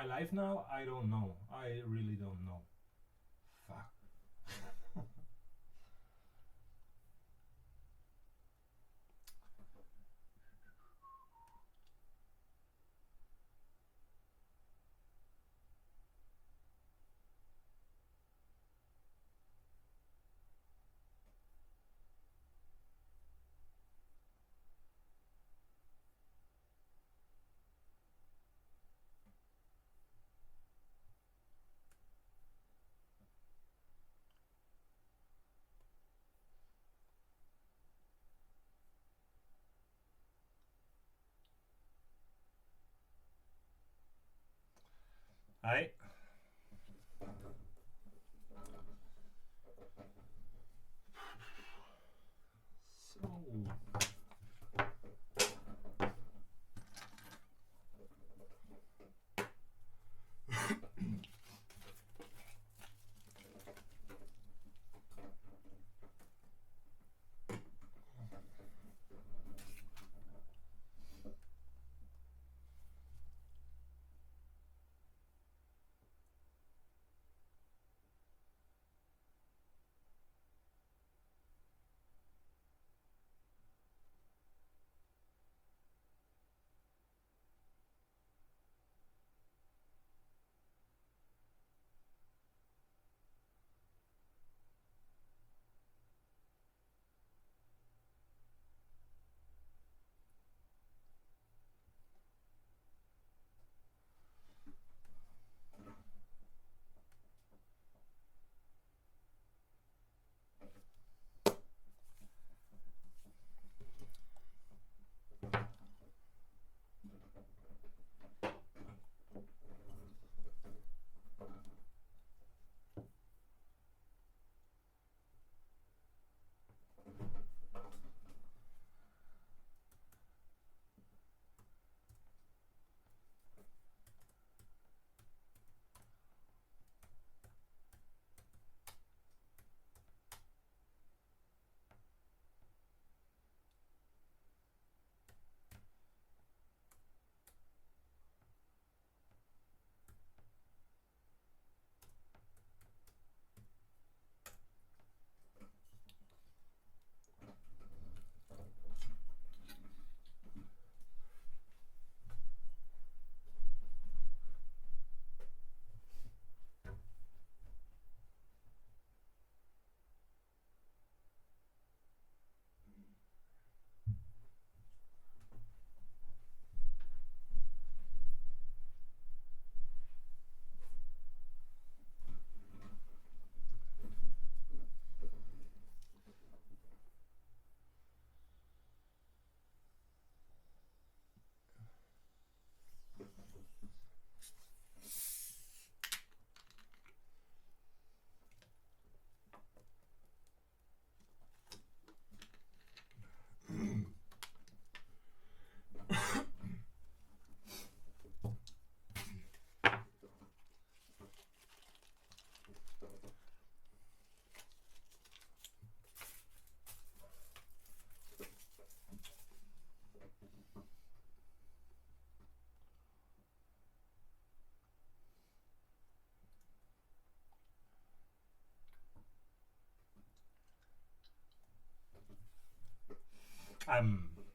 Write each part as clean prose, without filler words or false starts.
live now? I don't know. I really don't know. Fuck. Hi. So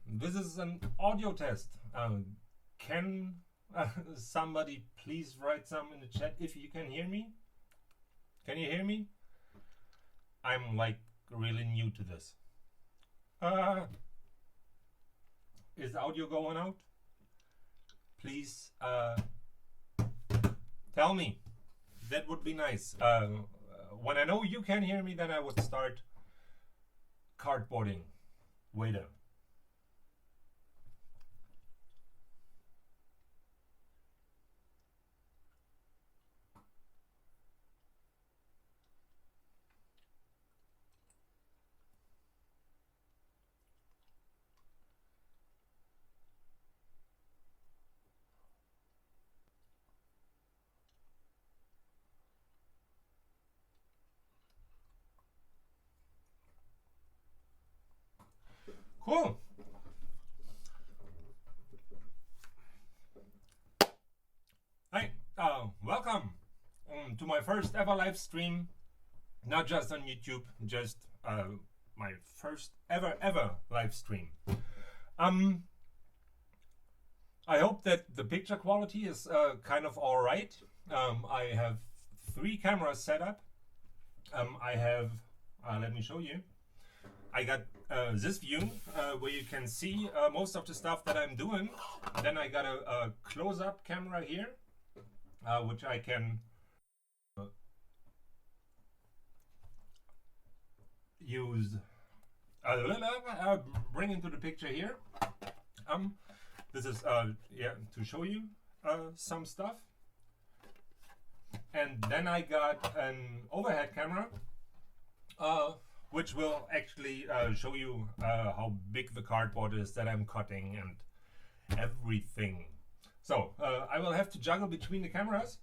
this is an audio test. Can somebody please write some in the chat if you can hear me? Can you hear me? I'm like really new to this. Is audio going out? Please tell me. That would be nice. When I know you can hear me, then I would start cardboarding. Waiter. Cool. Hi. my first ever live stream, not just on YouTube, just my first ever live stream. I hope that the picture quality is kind of alright. I have 3 cameras set up. I have, let me show you. I got this view where you can see most of the stuff that I'm doing. Then I got a close-up camera here, which I can use, bring into the picture here. This is yeah, to show you some stuff. And then I got an overhead camera, which will actually show you how big the cardboard is that I'm cutting and everything. So I will have to juggle between the cameras.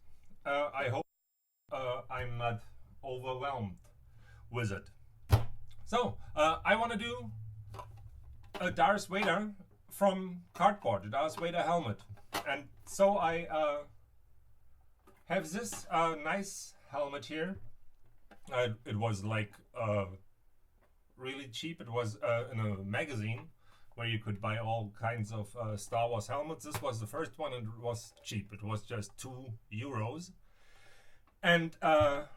I hope I'm not overwhelmed with it. So I want to do a Darth Vader from cardboard, the Darth Vader helmet. And so I have this nice helmet here. It was like really cheap. It was in a magazine where you could buy all kinds of Star Wars helmets. This was the first one and it was cheap. It was just €2. And I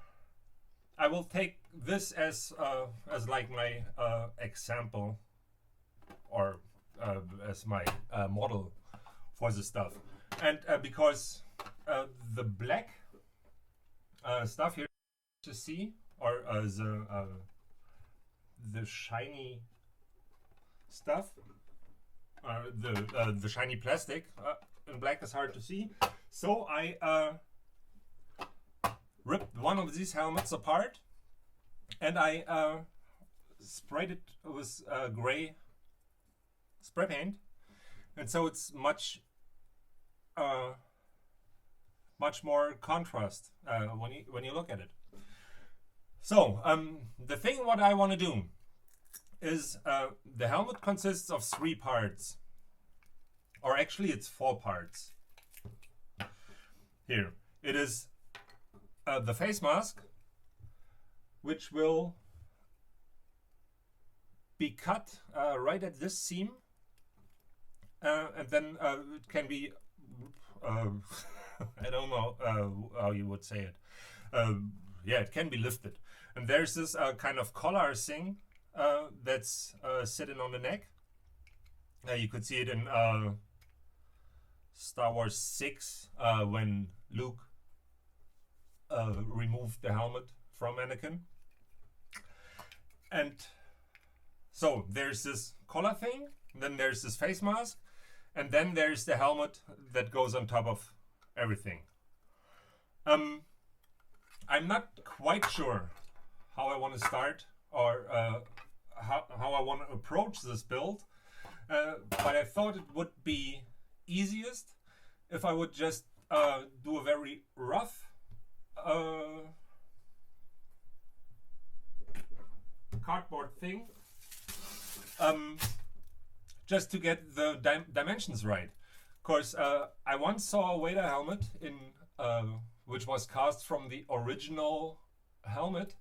will take this as like my example, or as my model for the stuff. And because the black stuff here to see, or the shiny stuff, the shiny plastic in black is hard to see. So I ripped one of these helmets apart and I sprayed it with gray spray paint, and so it's much more contrast when you look at it. So the thing what I want to do is the helmet consists of 3 parts, or actually it's 4 parts. Here it is the face mask, which will be cut right at this seam, and then it can be I don't know how you would say it. Yeah, it can be lifted. And there's this kind of collar thing that's sitting on the neck. You could see it in Star Wars 6 when Luke removed the helmet from Anakin. And so there's this collar thing, then there's this face mask, and then there's the helmet that goes on top of everything. I'm not quite sure how I want to start, or how I want to approach this build, but I thought it would be easiest if I would just do a very rough cardboard thing, just to get the dimensions right. Of course, I once saw a Vader helmet in which was cast from the original helmet,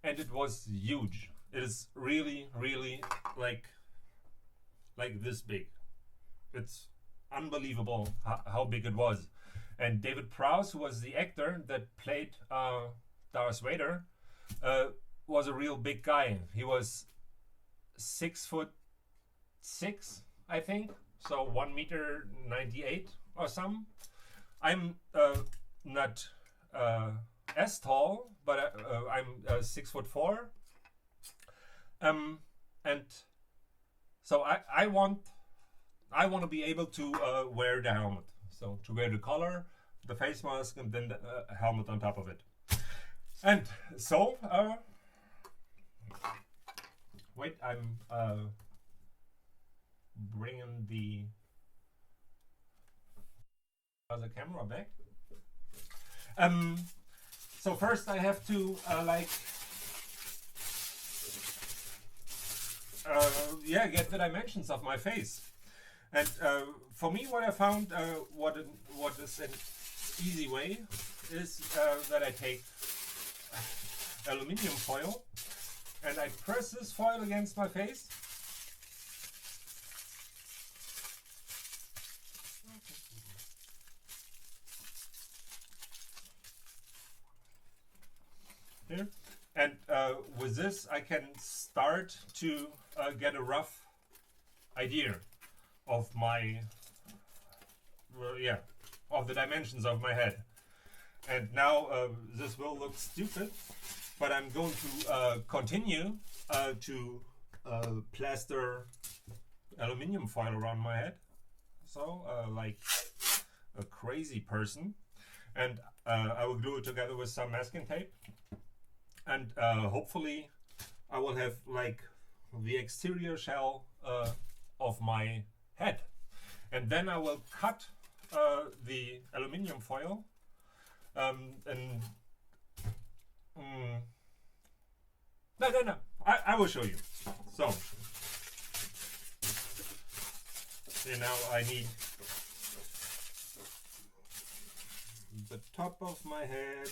and it was huge. It is really like this big. It's unbelievable how big it was. And David Prowse, who was the actor that played Darth Vader, was a real big guy. He was 6'6", I think, so 1m98 or something. I'm not as tall, but I'm 6'4", and so I want to be able to wear the helmet. So to wear the collar, the face mask, and then the helmet on top of it. And so, wait, I'm bringing the other camera back. So first I have to get the dimensions of my face. And for me, what I found, what is easy way is that I take aluminium foil and I press this foil against my face. Here. And with this I can start to get a rough idea of my of the dimensions of my head. And now this will look stupid, but I'm going to continue to plaster aluminium foil around my head, so like a crazy person, and I will glue it together with some masking tape, and hopefully I will have like the exterior shell of my head, and then I will cut the aluminium foil and no, I will show you. So now I need the top of my head.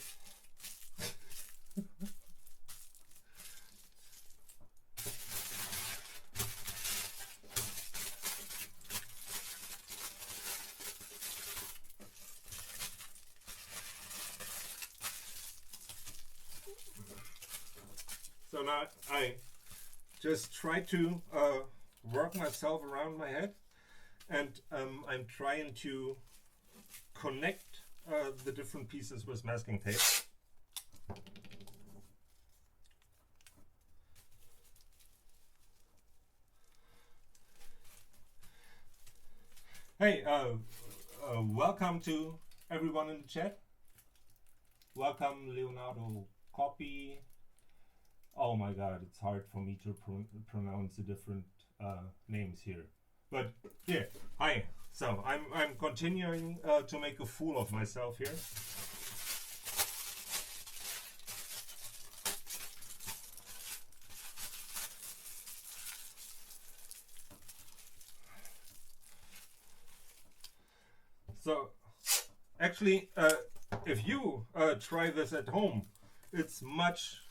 So now I just try to work myself around my head, and I'm trying to connect the different pieces with masking tape. Hey, welcome to everyone in the chat. Welcome, Leonardo Copy. Oh my god, it's hard for me to pronounce the different names here. But yeah, hi. So I'm continuing to make a fool of myself here. So actually, if you try this at home, it's much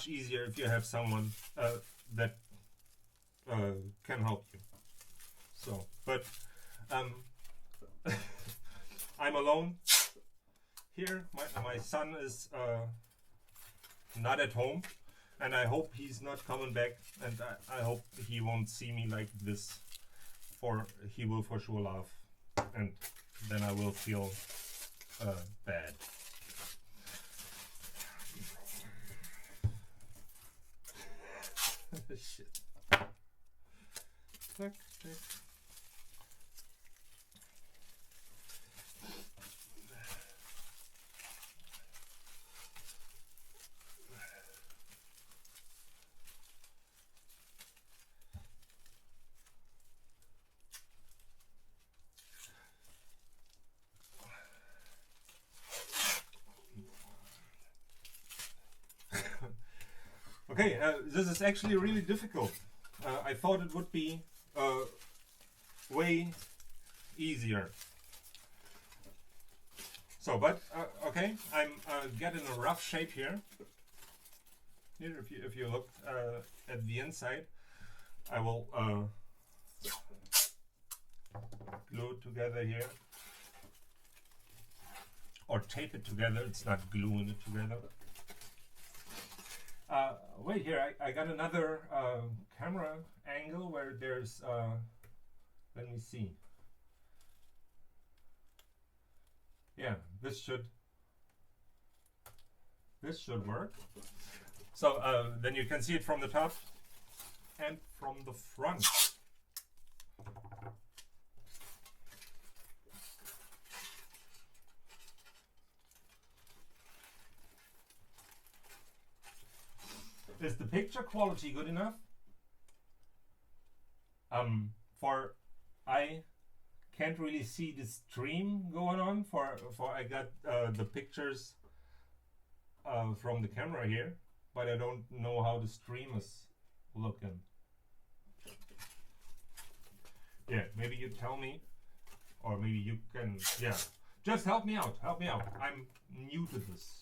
easier if you have someone that can help you. So, but I'm alone here. My son is not at home, and I hope he's not coming back, and I hope he won't see me like this, for he will for sure laugh, and then I will feel bad. Shit. Tack, tack. Okay, this is actually really difficult. I thought it would be way easier. So, but okay, I'm getting a rough shape here. Here, if you look at the inside, I will glue it together here, or tape it together. It's not gluing it together. Wait here, I got another camera angle where there's, let me see. Yeah, this should work. So then you can see it from the top and from the front. Is the picture quality good enough? For I can't really see the stream going on. For I got the pictures from the camera here, but I don't know how the stream is looking. Yeah, maybe you tell me, or maybe you can. Yeah, Just help me out. Help me out. I'm new to this.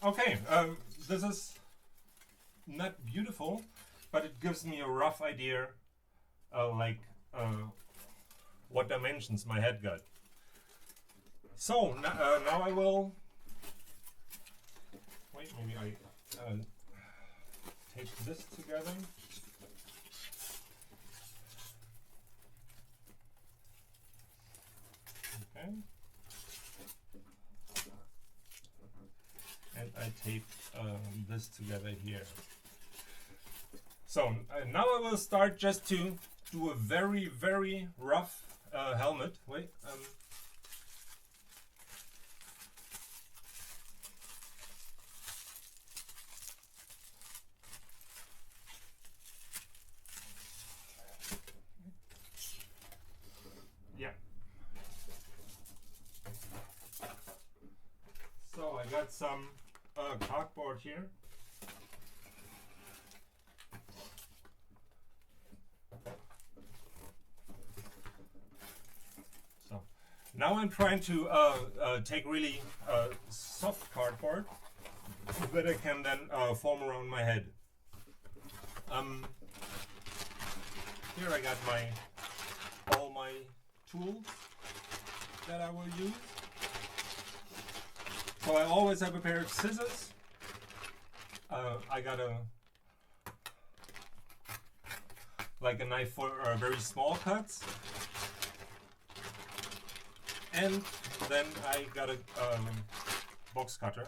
Okay, this is not beautiful, but it gives me a rough idea, what dimensions my head got. So now I will. Wait, maybe I tape this together. Okay. And I tape this together here. So now I will start just to do a very, very rough helmet. Wait. Yeah. So I got some cardboard here. So now I'm trying to take really soft cardboard that I can then form around my head. Here I got all my tools that I will use. So I always have a pair of scissors. I got a knife for very small cuts, and then I got a box cutter.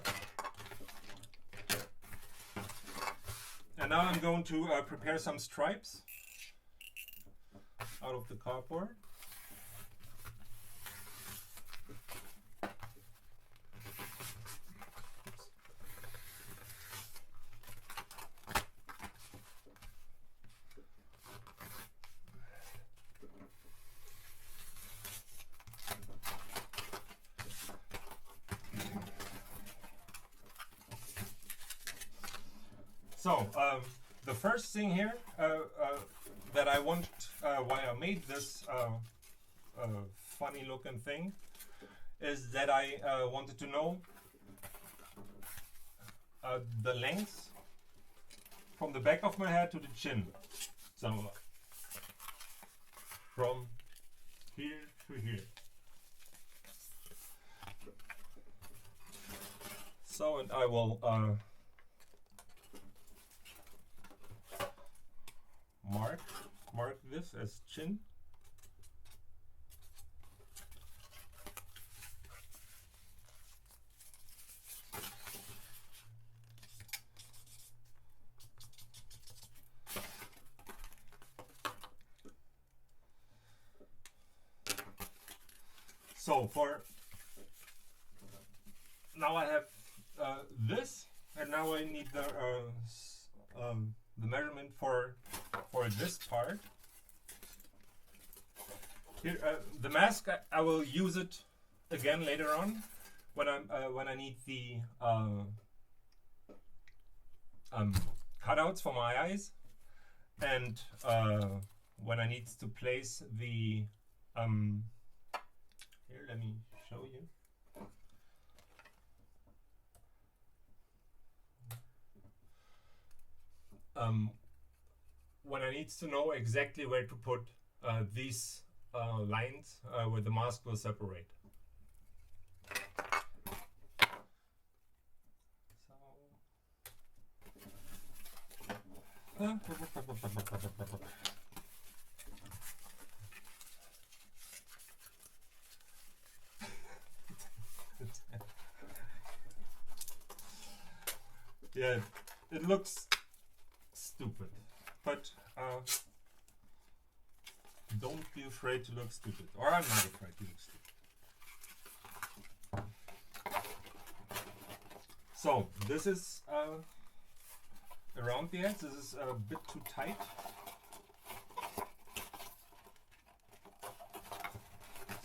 And now I'm going to prepare some stripes out of the cardboard. So the first thing here that I want, why I made this funny looking thing, is that I wanted to know the length from the back of my head to the chin. So from here to here. So, and I will mark this as chin. So for now I have this, and now I need the measurement for this part. Here, the mask, I will use it again later on when I need the cutouts for my eyes, and when I need to place the here, let me show you. needs to know exactly where to put these lines where the mask will separate. Yeah, it looks stupid, but don't be afraid to look stupid. Or I'm not afraid to look stupid. So this is around the edge. This is a bit too tight.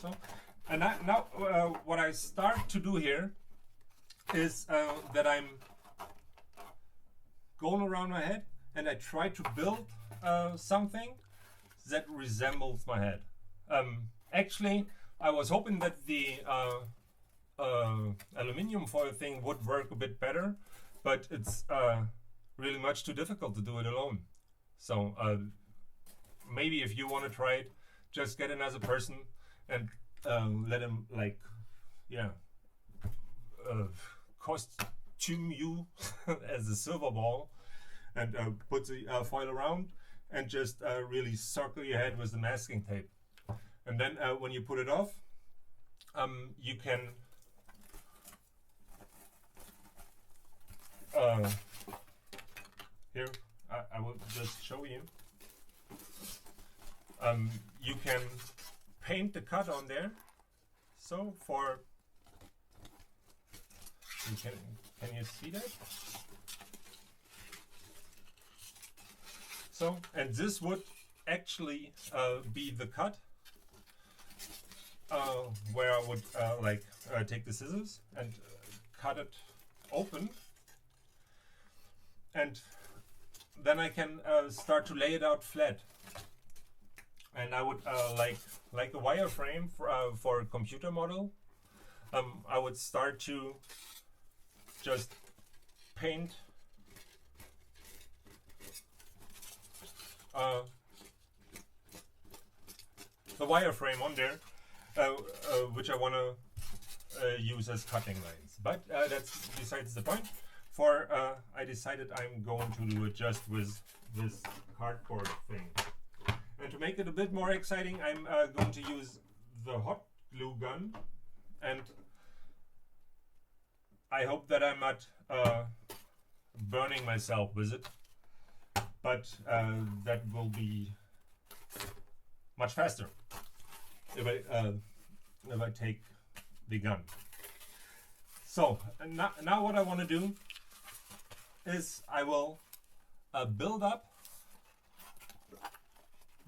So, and now what I start to do here is that I'm going around my head and I try to build something that resembles my head. Actually, I was hoping that the aluminium foil thing would work a bit better, but it's really much too difficult to do it alone. So maybe if you want to try it, just get another person and let him, like, yeah, costume you as a silver ball, and put the foil around and just really circle your head with the masking tape. And then when you put it off, you can here I will just show you. You can paint the cut on there. So for can you see that? So, and this would actually be the cut where I would take the scissors and cut it open, and then I can start to lay it out flat. And I would like a wireframe for a computer model. I would start to just paint the wireframe on there, which I want to use as cutting lines. But that's besides the point. For I decided I'm going to do it just with this cardboard thing. And to make it a bit more exciting, I'm going to use the hot glue gun, and I hope that I'm not burning myself with it, but that will be much faster if I take the gun. So now what I want to do is I will build up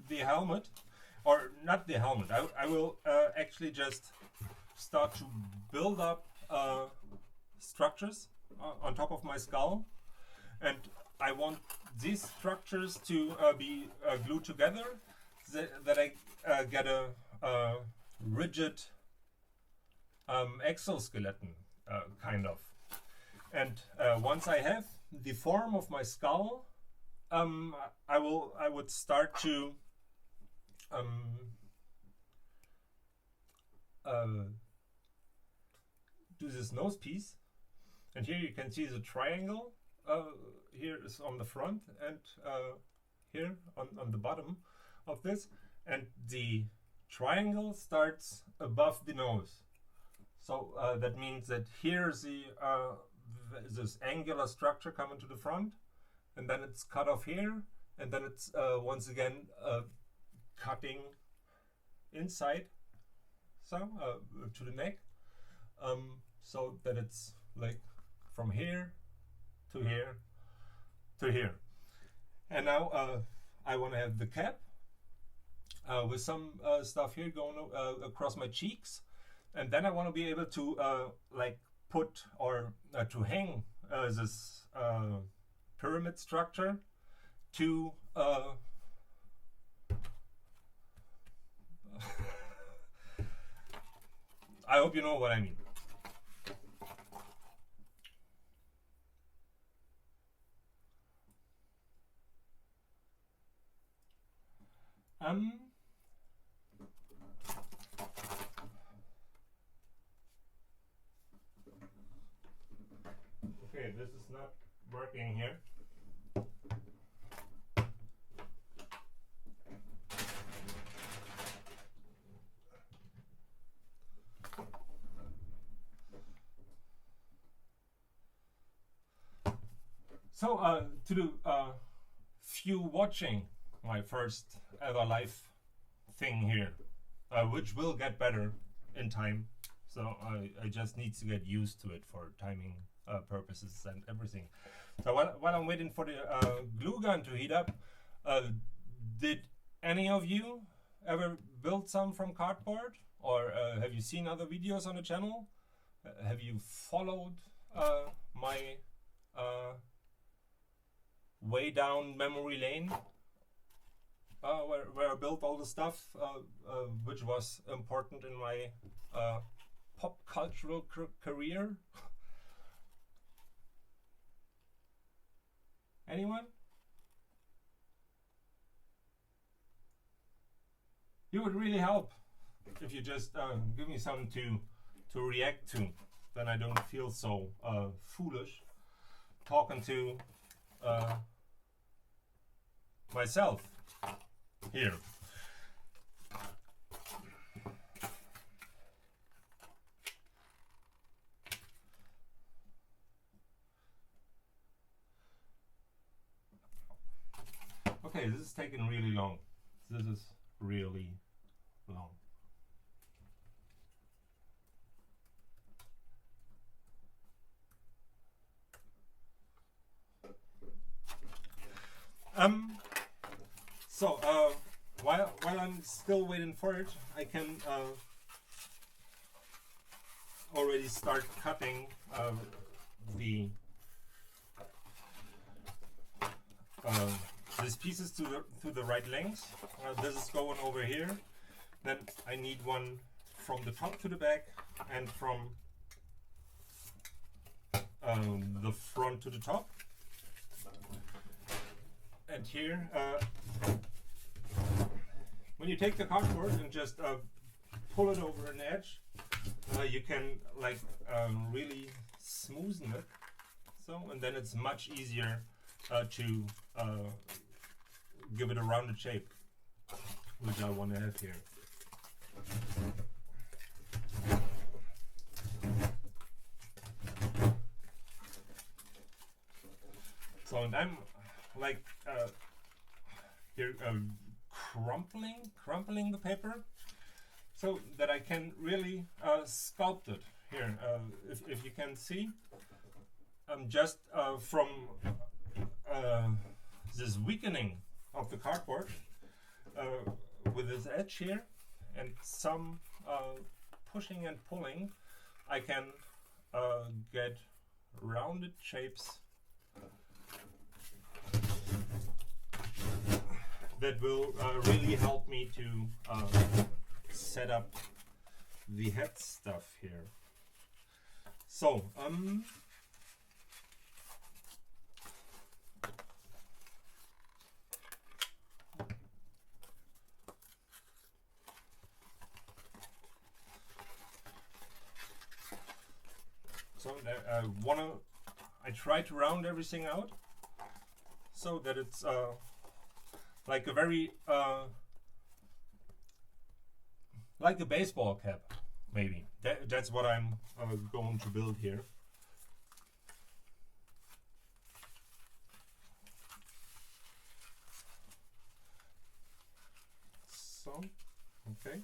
the helmet, or not the helmet. I will actually just start to build up structures on top of my skull, and I want these structures to be glued together, that I get a rigid exoskeleton kind of. And once I have the form of my skull, I would start to do this nose piece. And here you can see the triangle. Here is on the front, and here on the bottom of this. And the triangle starts above the nose. So that means that here's this angular structure coming to the front, and then it's cut off here, and then it's once again cutting inside, so to the neck, so that it's like from here to here to here. And now I want to have the cap with some stuff here going across my cheeks, and then I want to be able to like put or to hang this pyramid structure to I hope you know what I mean. Okay, this is not working here. So to the few watching my first ever live thing here, which will get better in time, so I just need to get used to it for timing purposes and everything. So while I'm waiting for the glue gun to heat up, did any of you ever build some from cardboard, or have you seen other videos on the channel? Have you followed my way down memory lane, where I built all the stuff which was important in my pop cultural career? Anyone? You would really help if you just give me something to react to. Then I don't feel so foolish talking to myself here. Okay, this is taking really long. This is really long. So while I'm still waiting for it, I can already start cutting these pieces to the right length. This is going over here. Then I need one from the top to the back and from the front to the top. And here, when you take the cardboard and just pull it over an edge, you can like really smoothen it. So, and then it's much easier to give it a rounded shape, which I want to have here. So, and I'm like here crumpling the paper so that I can really sculpt it here. If you can see, just from this weakening of the cardboard with this edge here and some pushing and pulling, I can get rounded shapes that will really help me to set up the head stuff here. So I try to round everything out so that it's like a very like a baseball cap, maybe. That's what I'm going to build here. So, okay.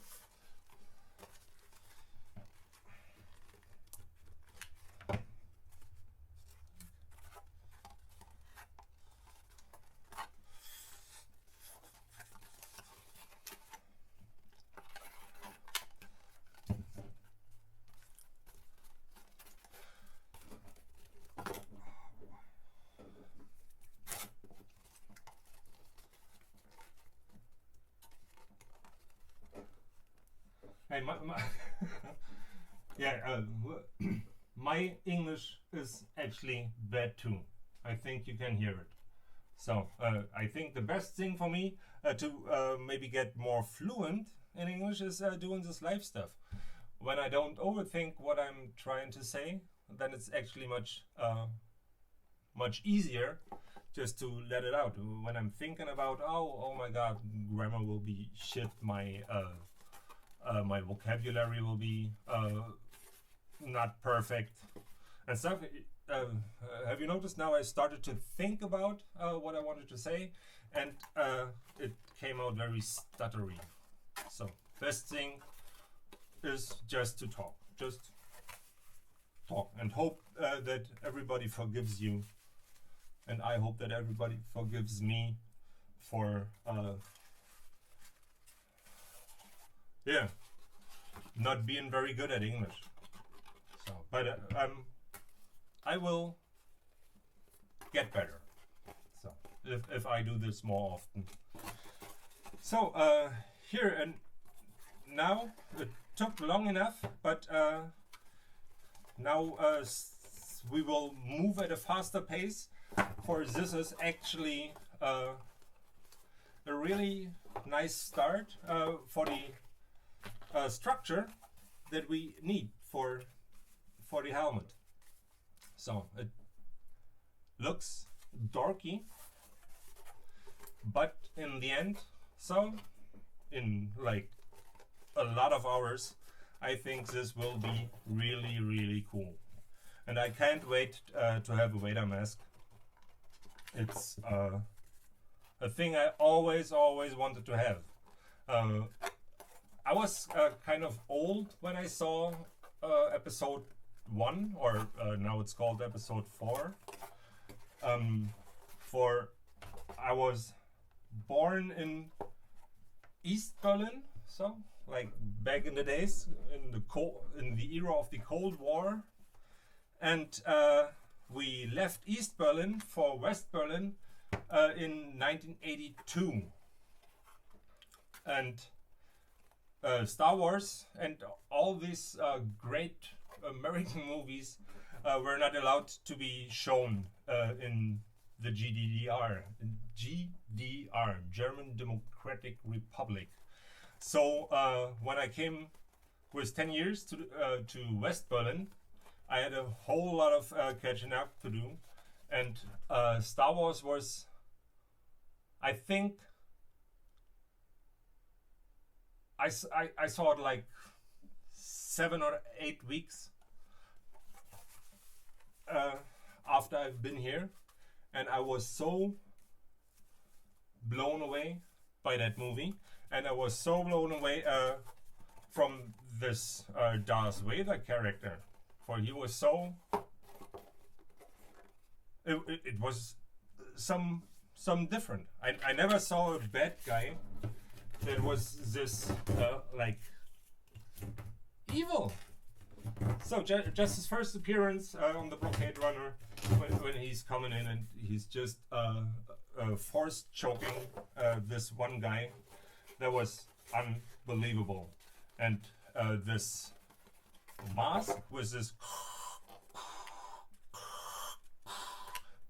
Hey, yeah, my English is actually bad too. I think you can hear it. So I think the best thing for me to maybe get more fluent in English is doing this live stuff. When I don't overthink what I'm trying to say, then it's actually much easier just to let it out. When I'm thinking about, oh my god, grammar will be shit, my my vocabulary will be not perfect and stuff. Have you noticed now I started to think about what I wanted to say, and it came out very stuttery. So best thing is just to talk. Just talk and hope that everybody forgives you. And I hope that everybody forgives me for yeah, not being very good at English. So, but I will get better. So if I do this more often. So here and now it took long enough, but now we will move at a faster pace. For this is actually a really nice start for the structure that we need for the helmet. So it looks dorky, but in the end, so in like a lot of hours, I think this will be really cool, and I can't wait to have a Vader mask. It's a thing I always wanted to have. I was kind of old when I saw episode 1, or now it's called episode 4. I was born in East Berlin, so like back in the days, in the era of the Cold War, and we left East Berlin for West Berlin in 1982. And Star Wars and all these great American movies were not allowed to be shown in the GDR, German Democratic Republic. So when I came with 10 years to West Berlin, I had a whole lot of catching up to do, and Star Wars was, I think, I saw it like 7 or 8 weeks after I've been here, and I was so blown away by that movie, and I was so blown away from this Darth Vader character. For he was so, it was some different. I never saw a bad guy that was this like evil. So just his first appearance on the Blockade Runner, when he's coming in and he's just force choking this one guy, that was unbelievable. And this mask was this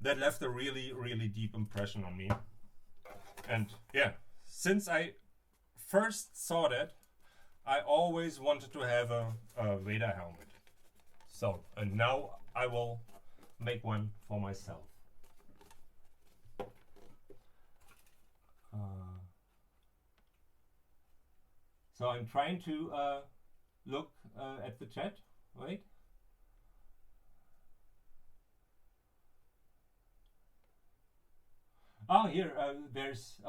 that left a really deep impression on me. And yeah, since I first saw that, I always wanted to have a Vader helmet. So, and now I will make one for myself. So I'm trying to look at the chat. Wait. Oh, here there's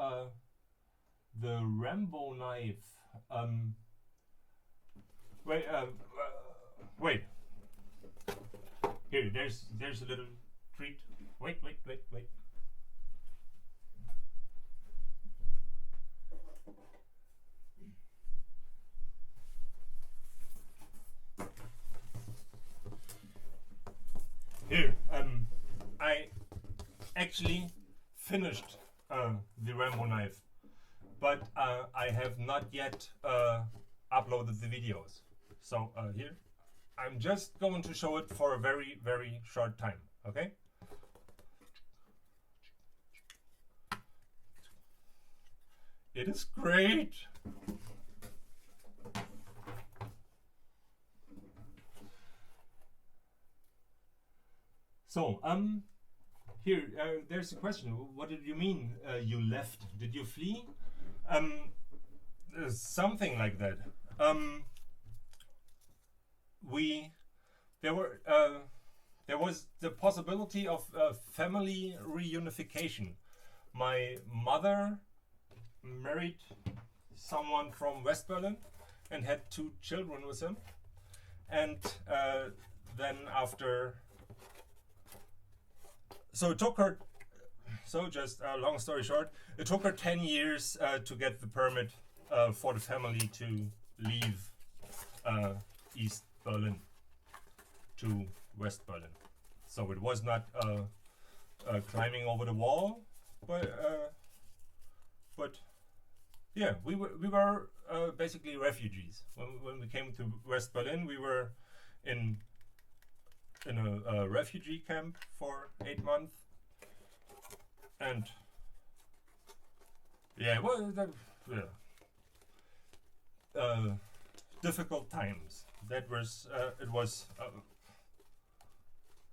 the Rambo knife. Wait. Wait. Here, there's a little treat. Wait. Here, I actually finished the Rambo knife, but I have not yet uploaded the videos. So here, I'm just going to show it for a very short time, okay? It is great. So, here, there's a question. What did you mean you left? Did you flee? Something like that. There was the possibility of family reunification. My mother married someone from West Berlin and had 2 children with him. And then after, so it took her, so just long story short, it took her 10 years to get the permit for the family to leave East Berlin to West Berlin. So it was not climbing over the wall, but yeah, we were basically refugees. When we came to West Berlin, we were in a refugee camp for 8 months, and yeah, well, difficult times. That was it was.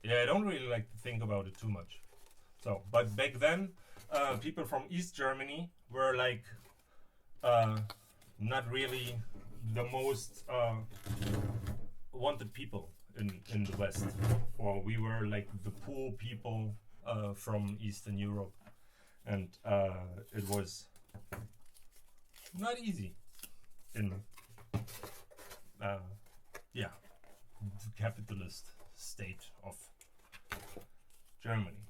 Yeah, I don't really like to think about it too much. So, but back then, people from East Germany were like not really the most wanted people in the West. Or we were like the poor people from Eastern Europe, and it was not easy in yeah, the capitalist state of Germany.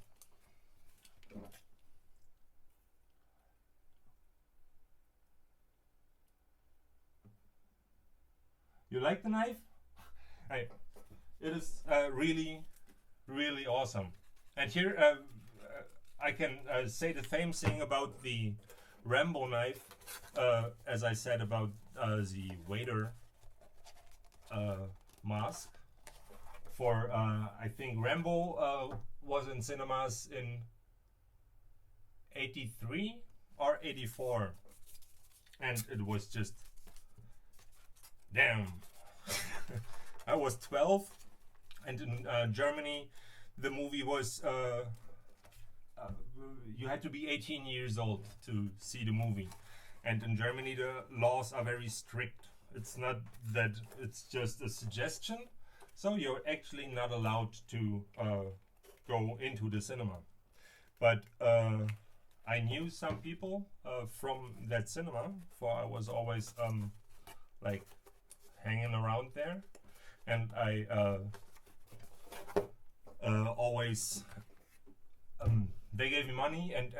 You like the knife? Hey, it is really, really awesome. And here I can say the same thing about the Rambo knife as I said about the Vader mask. For I think Rambo was in cinemas in 83 or 84, and it was just damn. I was 12, and in Germany the movie was you had to be 18 years old to see the movie, and in Germany the laws are very strict. It's not that it's just a suggestion, so you're actually not allowed to go into the cinema. But I knew some people from that cinema, for I was always like hanging around there, and I always they gave me money, and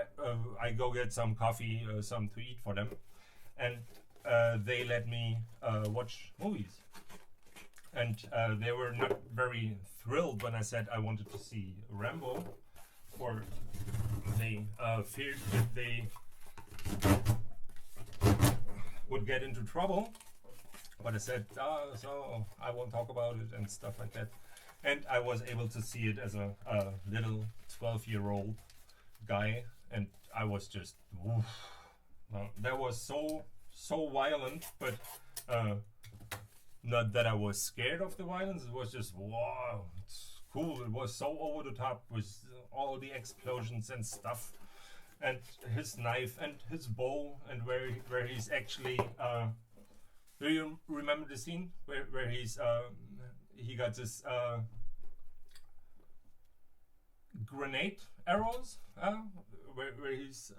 I go get some coffee, some to eat for them, and they let me watch movies. And they were not very thrilled when I said I wanted to see Rambo, or they feared that they would get into trouble. But I said, so I won't talk about it and stuff like that. And I was able to see it as a little 12-year-old guy, and I was just, woof. That was so violent, but not that I was scared of the violence. It was just, wow, it's cool. It was so over the top with all the explosions and stuff, and his knife and his bow, and where he's actually do you remember the scene where he's he got this grenade arrows, where he's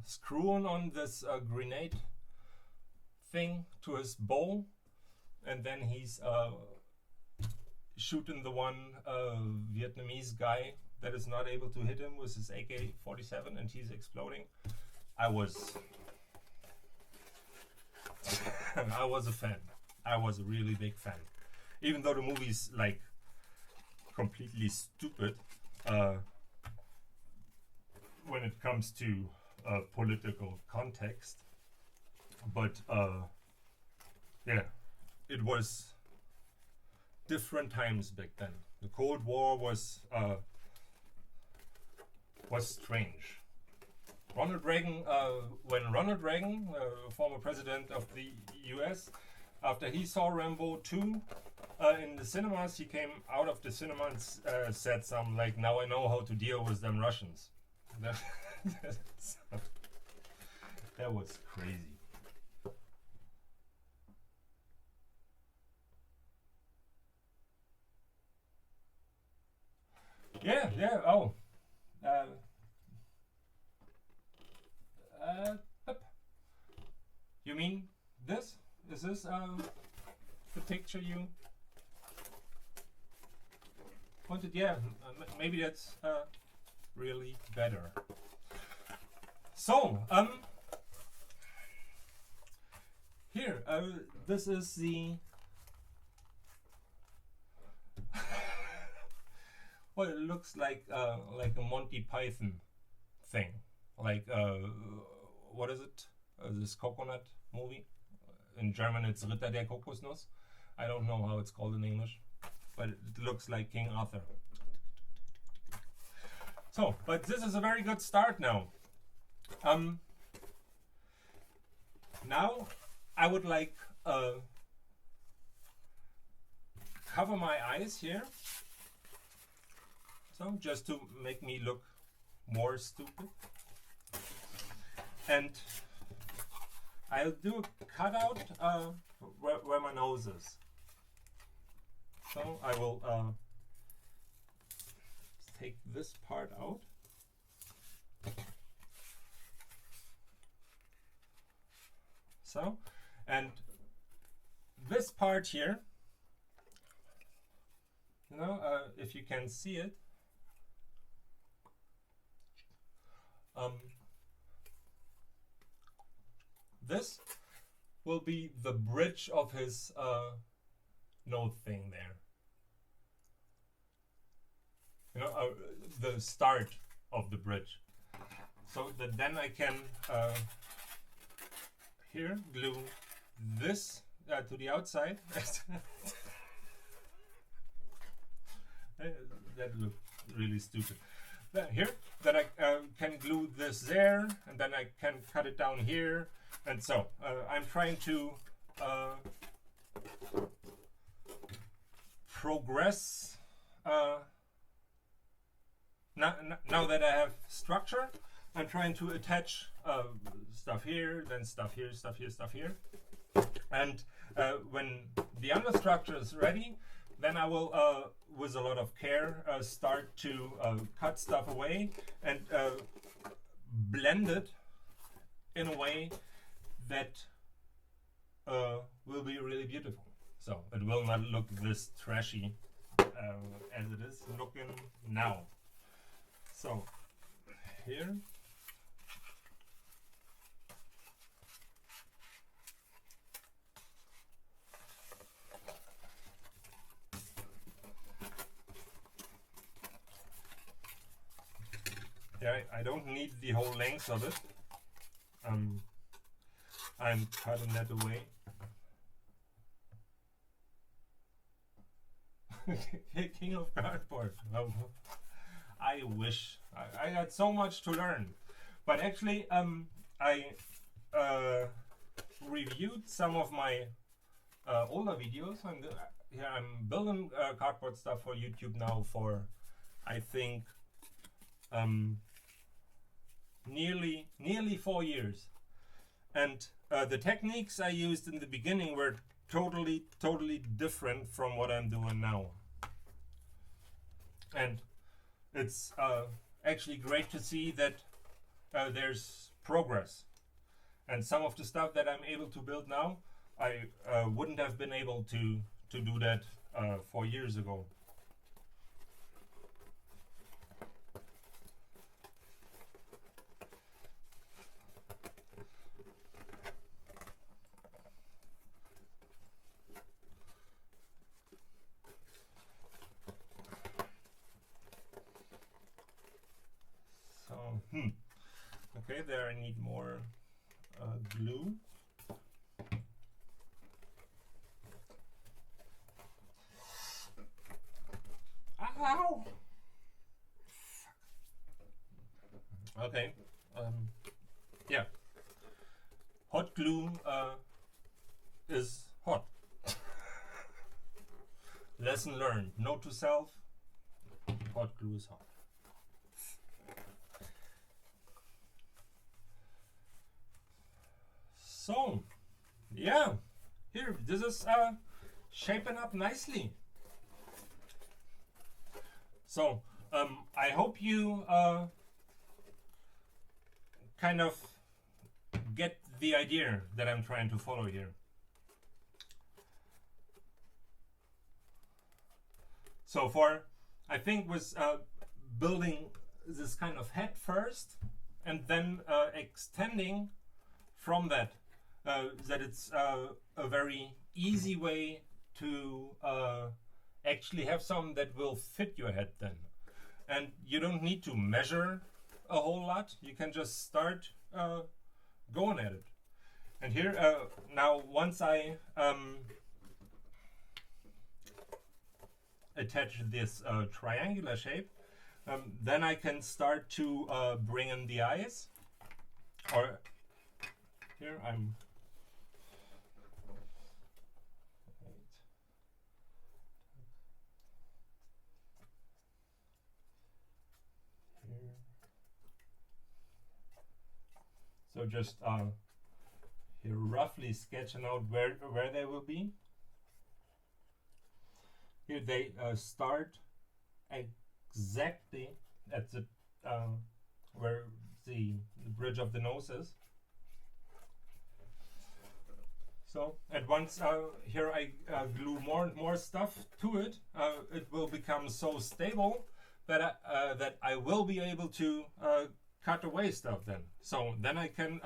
screwing on this grenade thing to his bow, and then he's shooting the one Vietnamese guy that is not able to hit him with his AK-47, and he's exploding. I was I was a fan. I was a really big fan, even though the movie's like completely stupid when it comes to political context. But yeah, it was different times back then. The Cold War was strange. Ronald Reagan, when Ronald Reagan, former president of the US, after he saw Rambo 2 in the cinemas, he came out of the cinema and said something like, "Now I know how to deal with them Russians." That was crazy. Yeah, yeah, oh. You mean this? Is this the picture you wanted? Yeah, maybe that's really better. So, here, this is the well, it looks like a Monty Python thing, like what is it? This coconut movie. In German, it's Ritter der Kokosnuss. I don't know how it's called in English, but it looks like King Arthur. So, but this is a very good start now. Now I would like cover my eyes here, so just to make me look more stupid, and I'll do a cutout where my nose is. So I will take this part out. So, and this part here, you know, if you can see it, this will be the bridge of his nose thing there. You know, the start of the bridge. So that then I can here glue this to the outside. That looked really stupid. Here, then I can glue this there, and then I can cut it down here. And so I'm trying to progress. Now that I have structure, I'm trying to attach stuff here, then stuff here, stuff here, stuff here. And when the understructure is ready, then I will, with a lot of care, start to cut stuff away and blend it in a way that will be really beautiful. So it will not look this trashy as it is looking now. So here, yeah, I don't need the whole length of it. I'm cutting that away. King of cardboard. I wish. I had so much to learn. But actually, I reviewed some of my older videos. I'm building cardboard stuff for YouTube now for, I think, nearly 4 years. And the techniques I used in the beginning were totally different from what I'm doing now. And it's actually great to see that there's progress. And some of the stuff that I'm able to build now, I wouldn't have been able to do that 4 years ago. Okay, there I need more glue. Ow! Okay. glue is hot. Lesson learned. Note to self, hot glue is hot. So, yeah, here, this is shaping up nicely. So, I hope you kind of get the idea that I'm trying to follow here. So far, I think was building this kind of head first, and then extending from that, that it's a very easy way to actually have something that will fit your head then. And you don't need to measure a whole lot. You can just start going at it. And here, now once I attach this triangular shape, then I can start to bring in the eyes. Or here I'm so just here roughly sketching out where they will be. Here they start exactly at the where the bridge of the nose is. So, and once here I glue more and more stuff to it, it will become so stable that I will be able to cut away stuff then. So then I can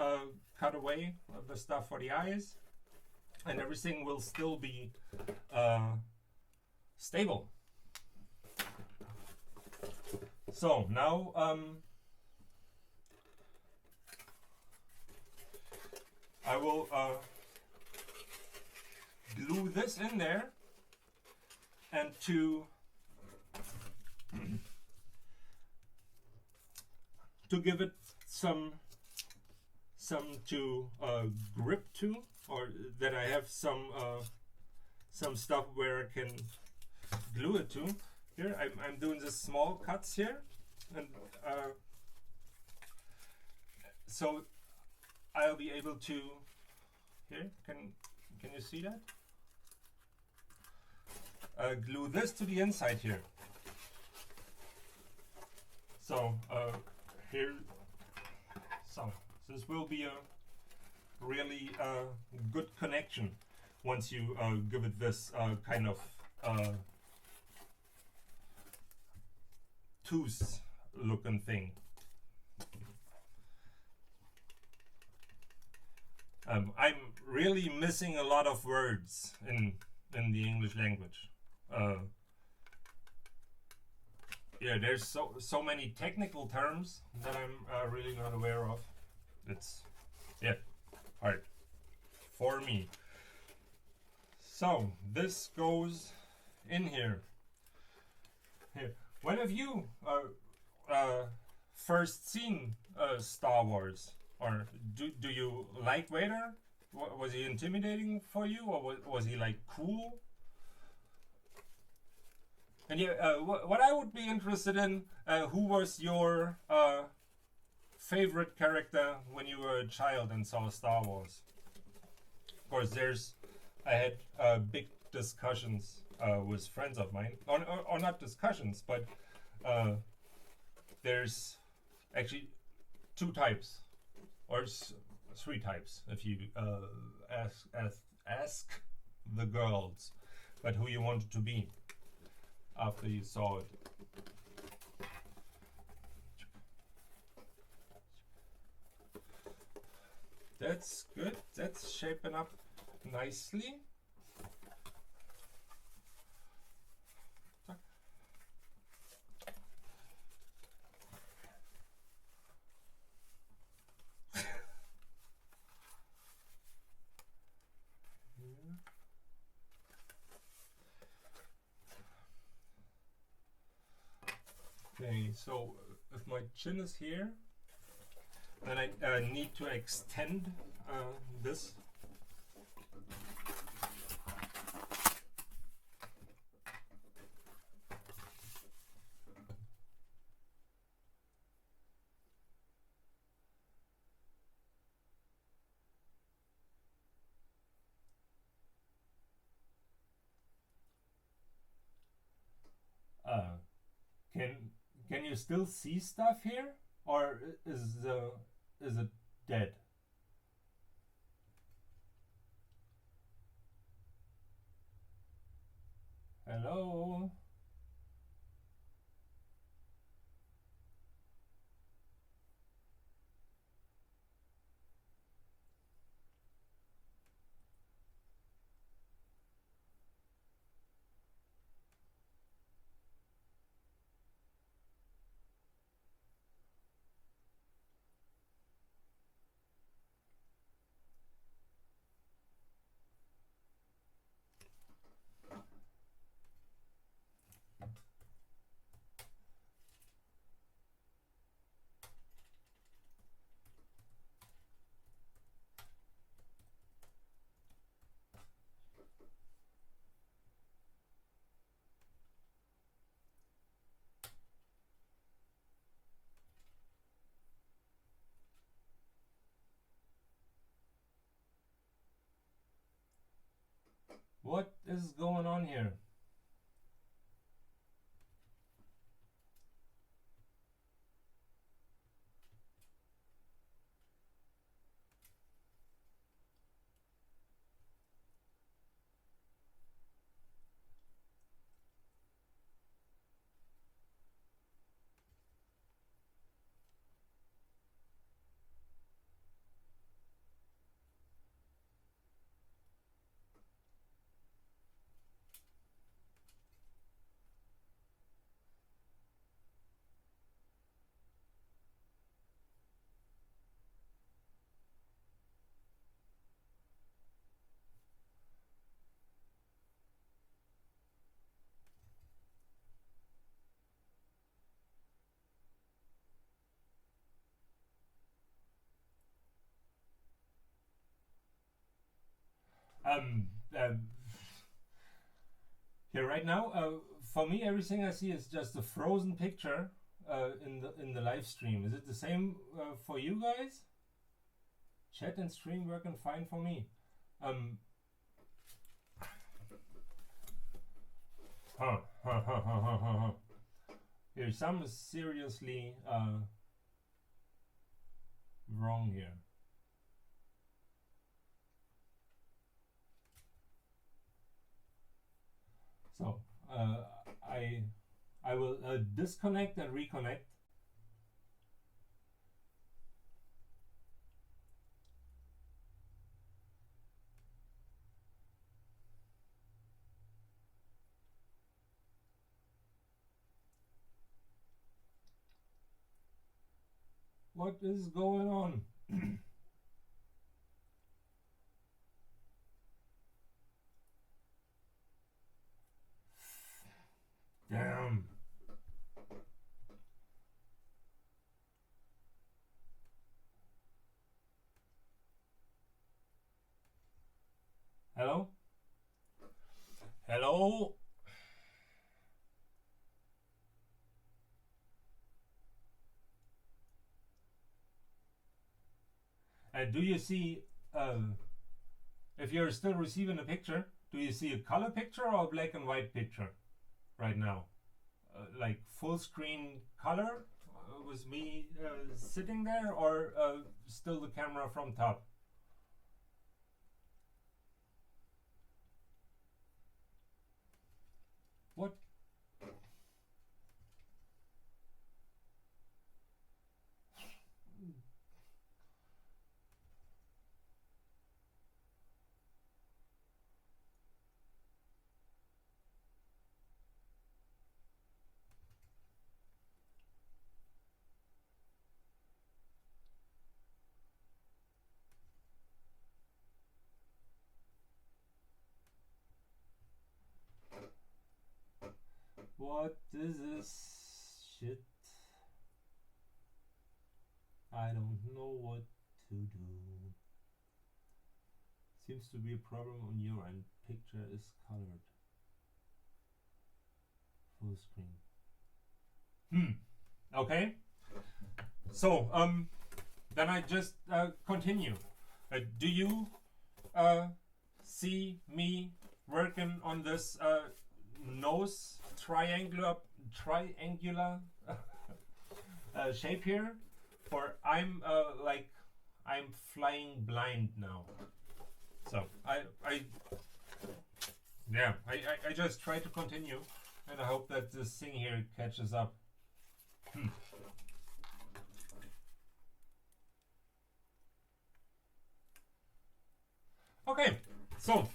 cut away the stuff for the eyes, and everything will still be stable. So now I will glue this in there, and to give it some to grip to, or that I have some stuff where I can glue it to. Here I'm doing the small cuts here, and so I'll be able to, here, can you see that? Glue this to the inside here. So here, so this will be a really good connection once you give it this kind of tooth looking thing. I'm really missing a lot of words in the English language. Yeah, there's so many technical terms that I'm really not aware of. It's, yeah, hard for me. So this goes in here. Here, when have you first seen Star Wars? Or do you like Vader? Was he intimidating for you, or was he like cool? And yeah, what I would be interested in, who was your favorite character when you were a child and saw Star Wars? Of course, I had big discussions with friends of mine, or not discussions, but there's actually two types, or three types, if you ask the girls, but who you wanted to be after you saw it. That's good. That's shaping up nicely. Okay, so if my chin is here, then I need to extend this. Can you still see stuff here, or is it dead? Hello? What is going on here? Here right now, for me, everything I see is just a frozen picture in the live stream. Is it the same for you guys? Chat and stream working fine for me. Here, some is seriously wrong here. So I will disconnect and reconnect. What is going on? Damn. Hello? Hello? Do you see, if you're still receiving a picture, do you see a color picture or a black and white picture right now? Like full screen color with me sitting there, or still the camera from top? What? What is this shit? I don't know what to do. Seems to be a problem on your end. Picture is colored. Full screen. Okay. So then I just continue. Do you see me working on this nose triangular shape here? Or I'm like I'm flying blind now. So I just try to continue, and I hope that this thing here catches up. Okay, so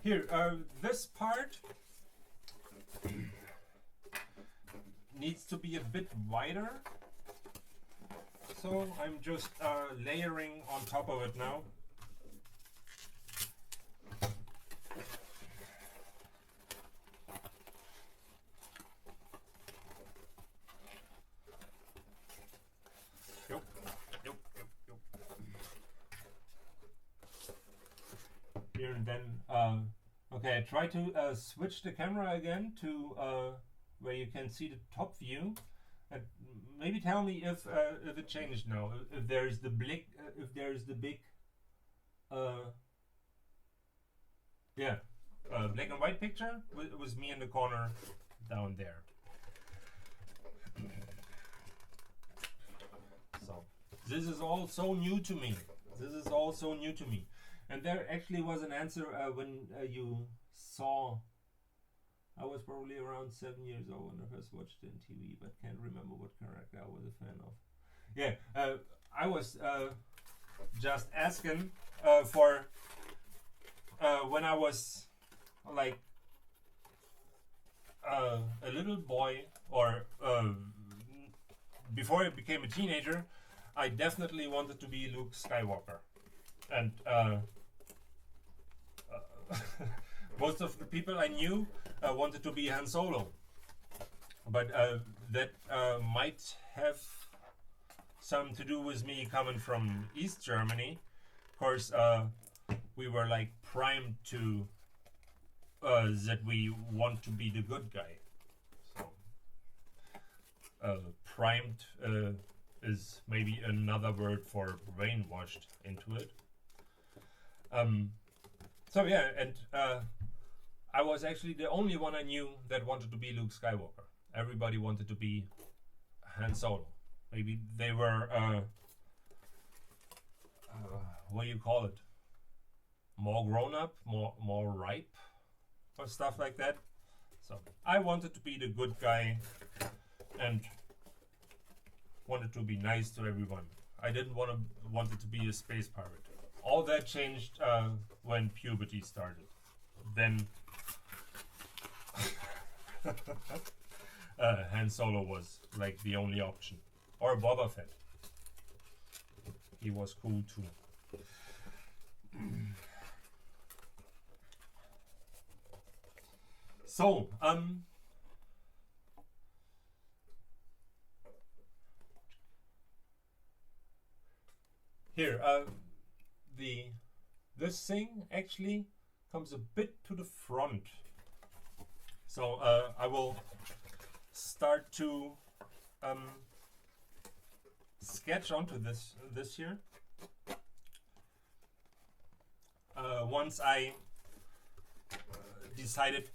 here this part needs to be a bit wider, so I'm just layering on top of it now. Here and then, okay, I try to switch the camera again to where you can see the top view, and maybe tell me if it changed now. If there's the big, black and white picture with me in the corner down there. So this is all so new to me. And there actually was an answer when you saw. I was probably around 7 years old when I first watched it on TV, but can't remember what character I was a fan of. Yeah, I was just asking for when I was like a little boy, or before I became a teenager, I definitely wanted to be Luke Skywalker. And most of the people I knew wanted to be Han Solo, but that might have some to do with me coming from East Germany. Of course, we were like primed to that we want to be the good guy. So primed is maybe another word for brainwashed into it. So yeah, and I was actually the only one I knew that wanted to be Luke Skywalker. Everybody wanted to be Han Solo. Maybe they were, what do you call it? More grown up, more ripe, or stuff like that. So I wanted to be the good guy and wanted to be nice to everyone. I didn't wanted to be a space pirate. All that changed when puberty started. Then Han Solo was like the only option. Or Boba Fett. He was cool too. So, here, this thing actually comes a bit to the front. So I will start to sketch onto this here. Once I decided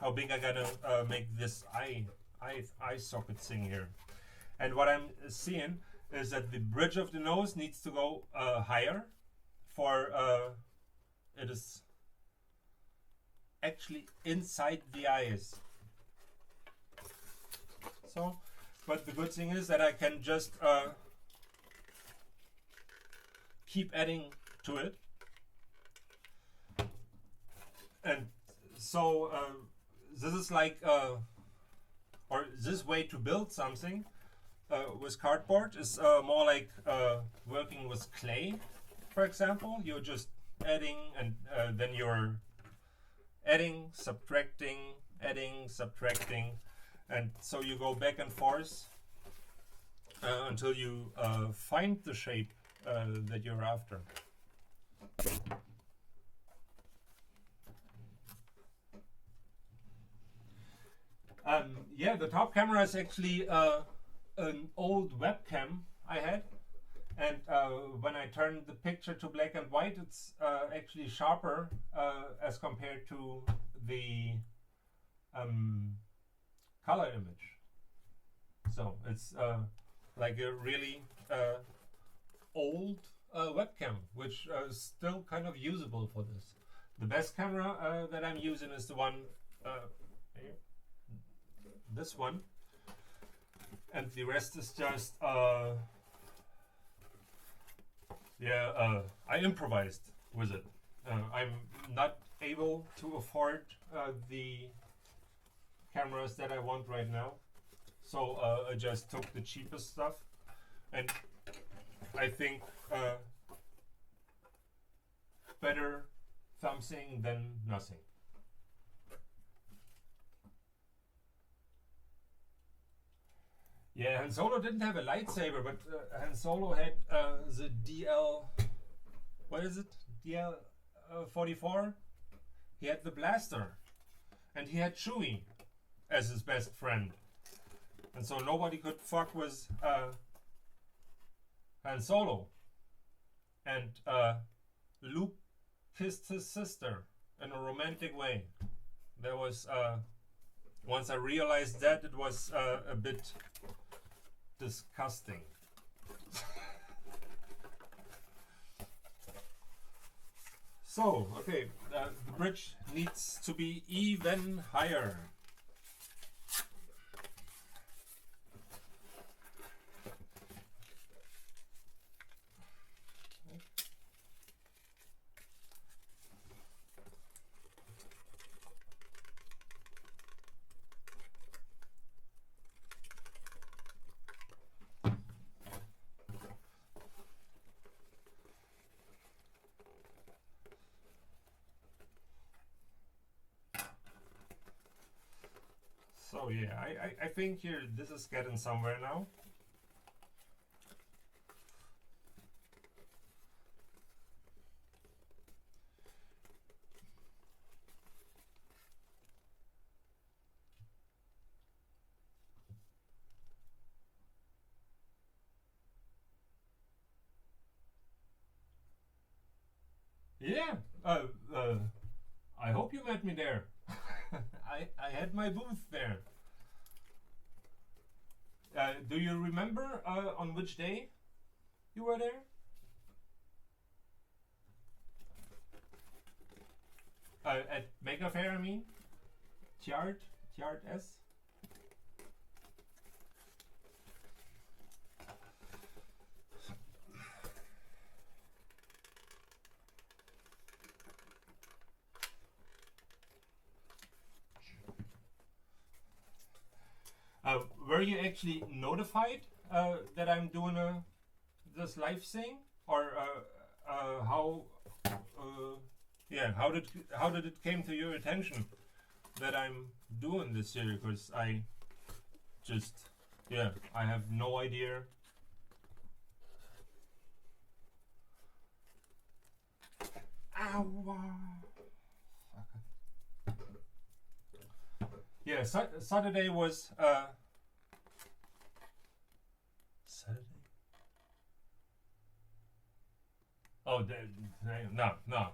how big I gotta make this eye socket thing here. And what I'm seeing is that the bridge of the nose needs to go higher, for it is actually inside the eyes. So, but the good thing is that I can just keep adding to it. And so this is like, or this way to build something with cardboard is more like working with clay, for example. You're just adding, and then you're adding, subtracting, and so you go back and forth until you find the shape that you're after. Yeah, the top camera is actually an old webcam I had, and when I turned the picture to black and white, it's actually sharper as compared to the color image. So it's like a really old webcam, which is still kind of usable for this. The best camera that I'm using is the one here, this one, and the rest is just yeah, I improvised with it. I'm not able to afford the cameras that I want right now, so I just took the cheapest stuff, and I think better something than nothing. Yeah, Han Solo didn't have a lightsaber, but Han Solo had the DL, what is it? DL 44? He had the blaster, and he had Chewie as his best friend. And so nobody could fuck with Han Solo. And Luke kissed his sister in a romantic way. There was, once I realized that, it was a bit disgusting. So, okay, the bridge needs to be even higher. So yeah, I think here this is getting somewhere now. Yeah, I hope you met me there. I had my booth there. Do you remember on which day you were there? At Mega Fair, I mean? Tiart S? Were you actually notified that I'm doing this live thing, or how? Yeah, how did it came to your attention that I'm doing this here? Because I just, yeah, I have no idea. Ow! Yeah, Saturday was Saturday. Oh, no,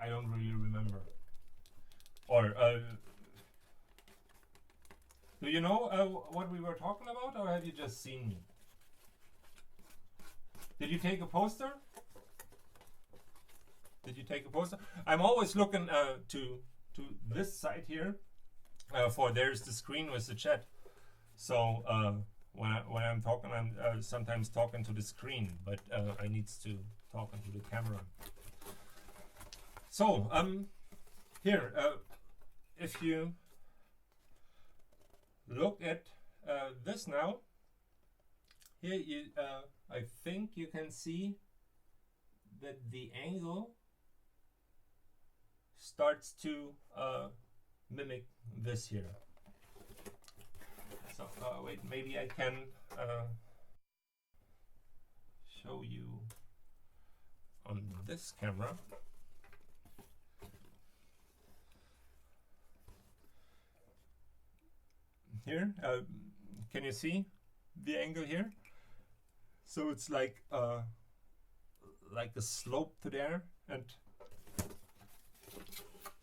I don't really remember. Or do you know what we were talking about, or have you just seen me? Did you take a poster? Did you take a poster? I'm always looking to this side here. For there's the screen with the chat, so when I'm talking, I'm sometimes talking to the screen, but I need to talk into the camera. So here, if you look at this now, here you, I think you can see that the angle starts to mimic this here. So wait, maybe I can show you on this camera. Here, can you see the angle here? So it's like a slope to there, and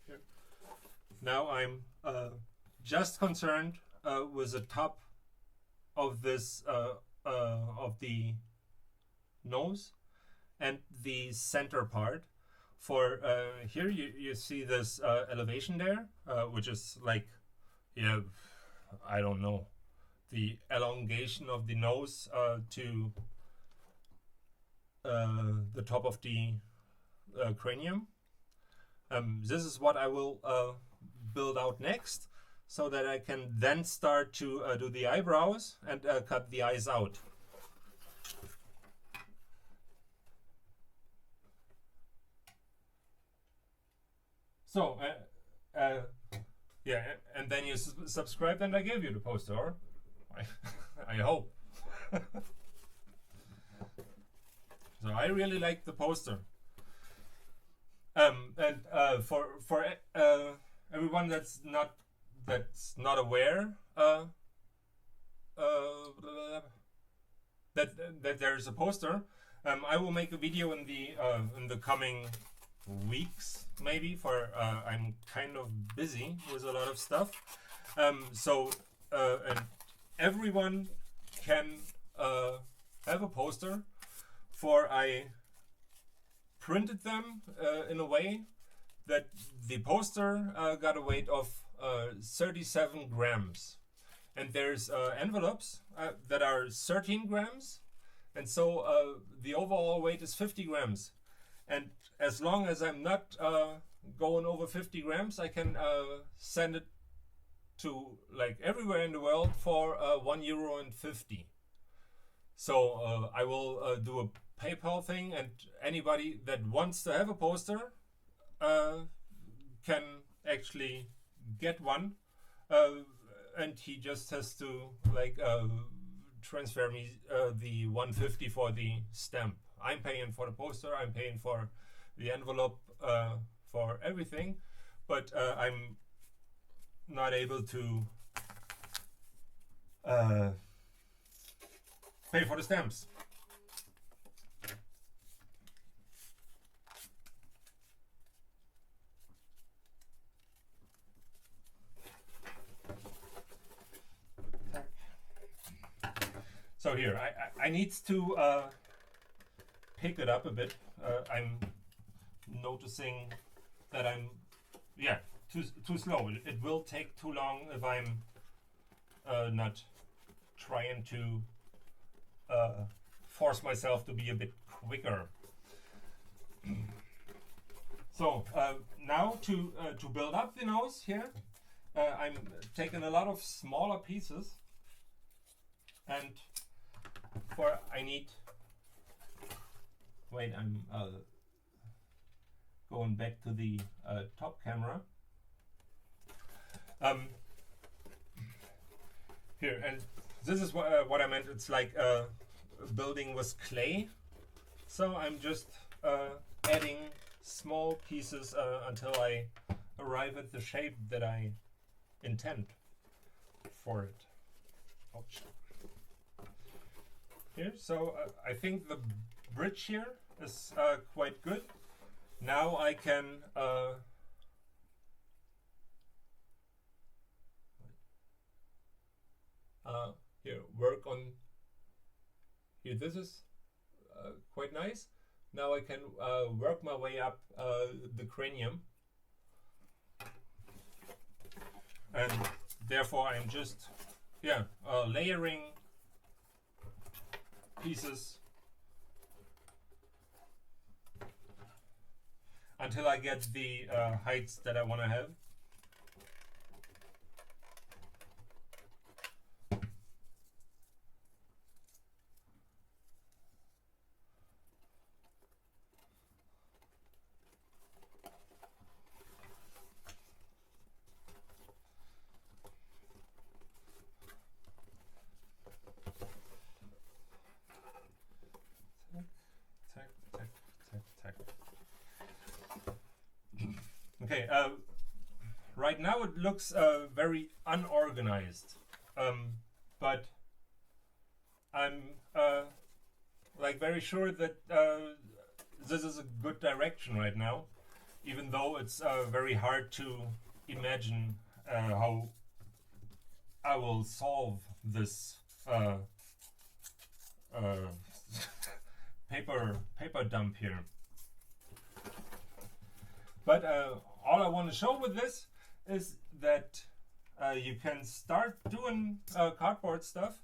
here. Now I'm just concerned with the top of this of the nose and the center part. For here you see this elevation there, which is like, yeah, I don't know, the elongation of the nose to the top of the cranium. This is what I will build out next, so that I can then start to do the eyebrows and cut the eyes out. So, yeah, and then you subscribed and I gave you the poster, or I hope. So I really like the poster. And for everyone that's not aware that there's a poster, I will make a video in the coming weeks, maybe, for I'm kind of busy with a lot of stuff, so and everyone can have a poster, for I printed them in a way that the poster got a weight of 37 grams, and there's envelopes that are 13 grams, and so the overall weight is 50 grams. And as long as I'm not going over 50 grams, I can send it to like everywhere in the world for €1.50. So I will do a PayPal thing, and anybody that wants to have a poster can actually get one, and he just has to like transfer me the $1.50 for the stamp. I'm paying for the poster, I'm paying for the envelope, for everything, but I'm not able to pay for the stamps. So here, I need to pick it up a bit. I'm noticing that I'm, yeah, too slow. It will take too long if I'm not trying to force myself to be a bit quicker. So now to build up the nose here, I'm taking a lot of smaller pieces, and I need, wait, I'm going back to the top camera. Here, and this is what I meant. It's like building with clay. So I'm just adding small pieces until I arrive at the shape that I intend for it. Ouch. Here, so I think the bridge here is quite good. Now I can here work on here. This is quite nice. Now I can work my way up the cranium, and therefore I'm just layering pieces until I get the heights that I want to have. Okay, right now it looks very unorganized, but I'm like very sure that this is a good direction right now, even though it's very hard to imagine how I will solve this paper dump here. But all I want to show with this is that you can start doing cardboard stuff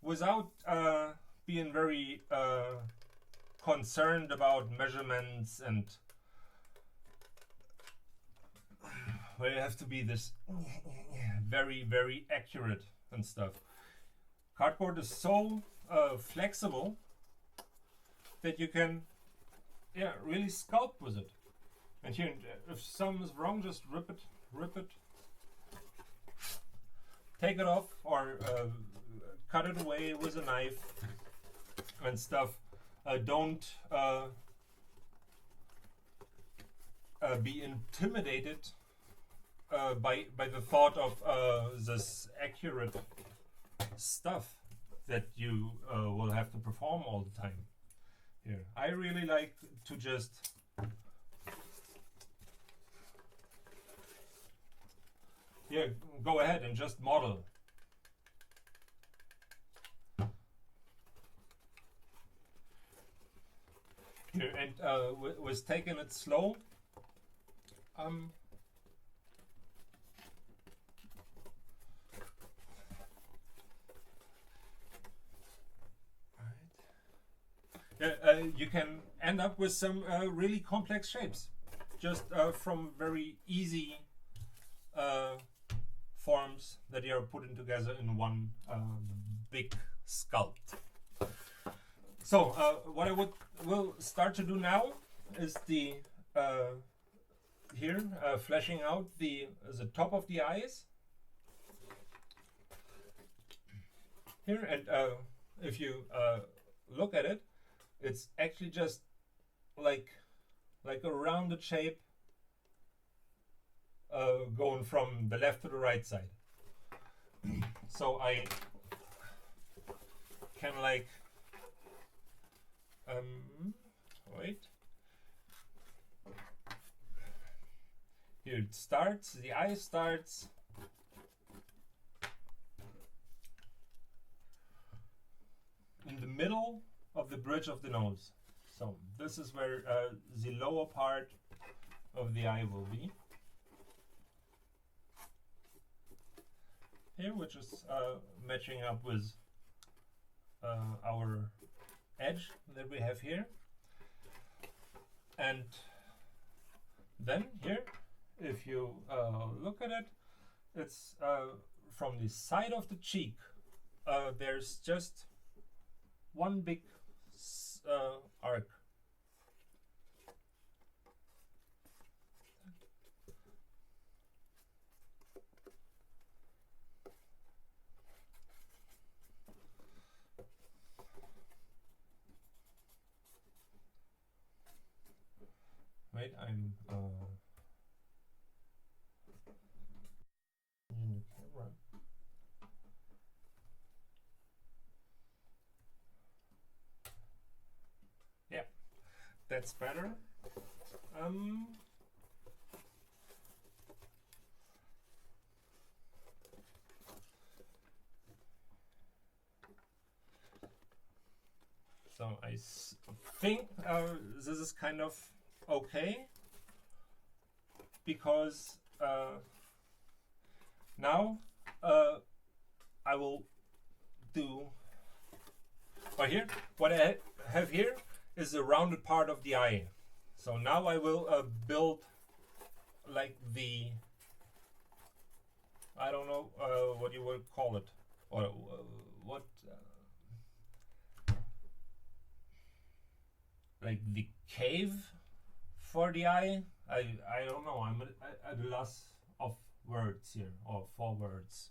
without being very concerned about measurements and where you have to be this very accurate and stuff. Cardboard is so flexible that you can really sculpt with it. And here, if something is wrong, just rip it, take it off, or cut it away with a knife and stuff. Don't be intimidated by the thought of this accurate stuff that you will have to perform all the time. Here, I really like to just go ahead and just model. Here, and was taking it slow. You can end up with some really complex shapes, just from very easy forms that you are putting together in one big sculpt. So what I will start to do now is the fleshing out the top of the eyes here, and if you look at it, it's actually just like a rounded shape going from the left to the right side. So I can wait. Here it starts, the eye starts. In the middle of the bridge of the nose. So this is where the lower part of the eye will be. Here, which is matching up with our edge that we have here. And then here, if you look at it, it's from the side of the cheek, there's just one big arc. Wait, I'm in the camera. Yeah, that's better. So I think this is kind of okay, because now I will do, or here, what I have here is the rounded part of the eye. So now I will build like the, I don't know what you would call it, or what, like the cave for the eye. I don't know, I'm at a loss of words here, or for words.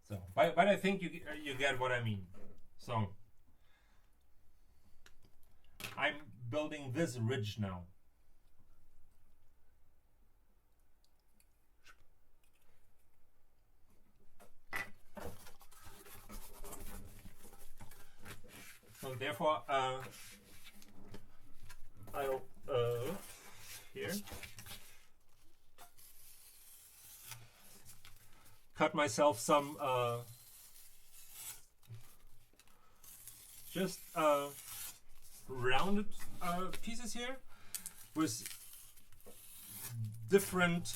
So, but I think you get what I mean. So I'm building this ridge now. therefore I'll here cut myself some just rounded pieces here with different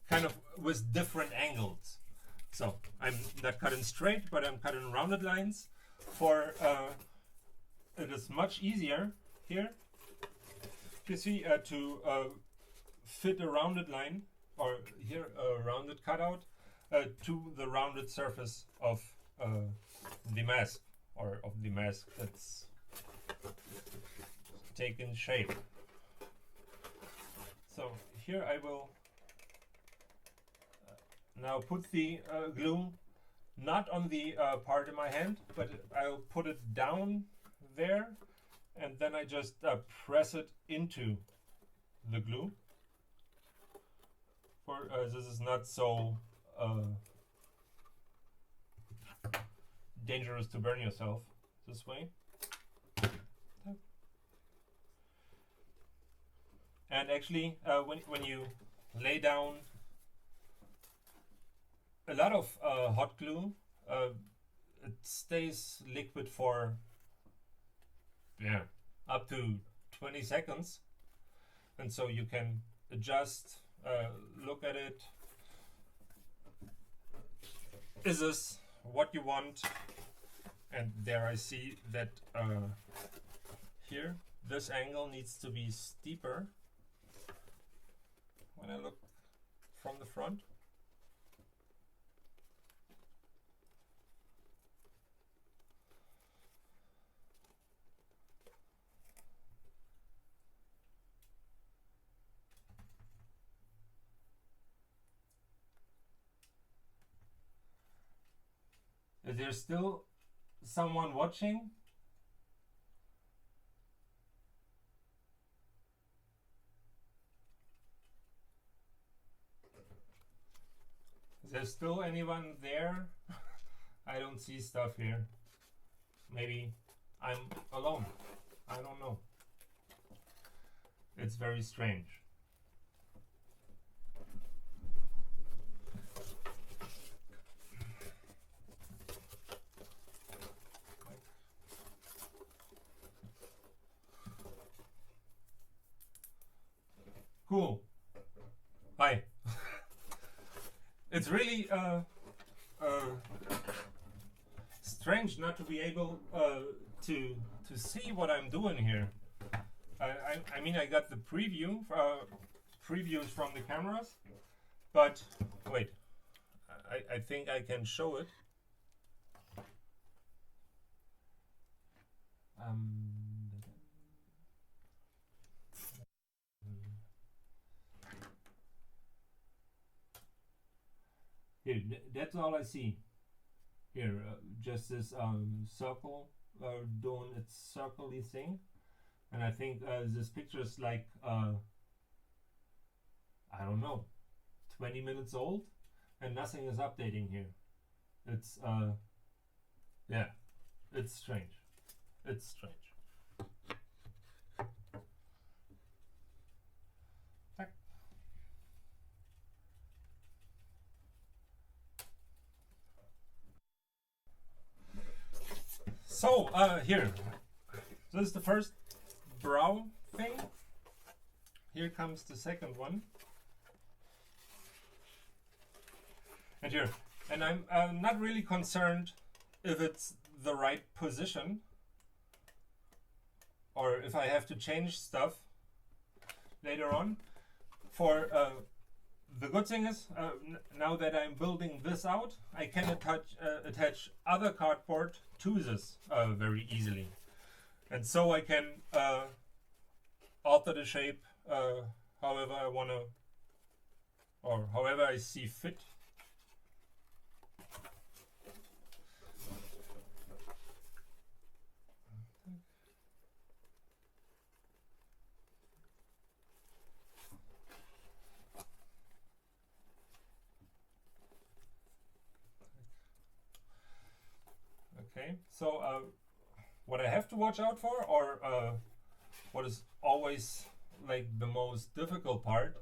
kind of with different angles. So I'm not cutting straight, but I'm cutting rounded lines for it is much easier here, you see, to fit a rounded line, or here a rounded cutout to the rounded surface of the mask, or of the mask that's taken shape. So here I will now put the glue not on the part in my hand, but I'll put it down there, and then I just press it into the glue. For this is not so dangerous to burn yourself this way. And actually, when you lay down a lot of hot glue, it stays liquid for up to 20 seconds, and so you can adjust, look at it. Is this what you want? And there I see that here this angle needs to be steeper when I look from the front. Is there still someone watching? Is there still anyone there? I don't see stuff here. Maybe I'm alone. I don't know. It's very strange. Cool. Hi. It's really strange not to be able to see what I'm doing here. I mean, I got the previews from the cameras, but wait, I think I can show it. Here, that's all I see. Here, just this circle doing its circle-y thing, and I think this picture is like I don't know, 20 minutes old, and nothing is updating here. It's yeah, it's strange. It's strange. So here, this is the first brow thing. Here comes the second one. And here, and I'm not really concerned if it's the right position or if I have to change stuff later on. For the good thing is, now that I'm building this out, I can attach other cardboard to this very easily. And so I can alter the shape however I want to, or however I see fit. Okay, so what I have to watch out for, or what is always like the most difficult part,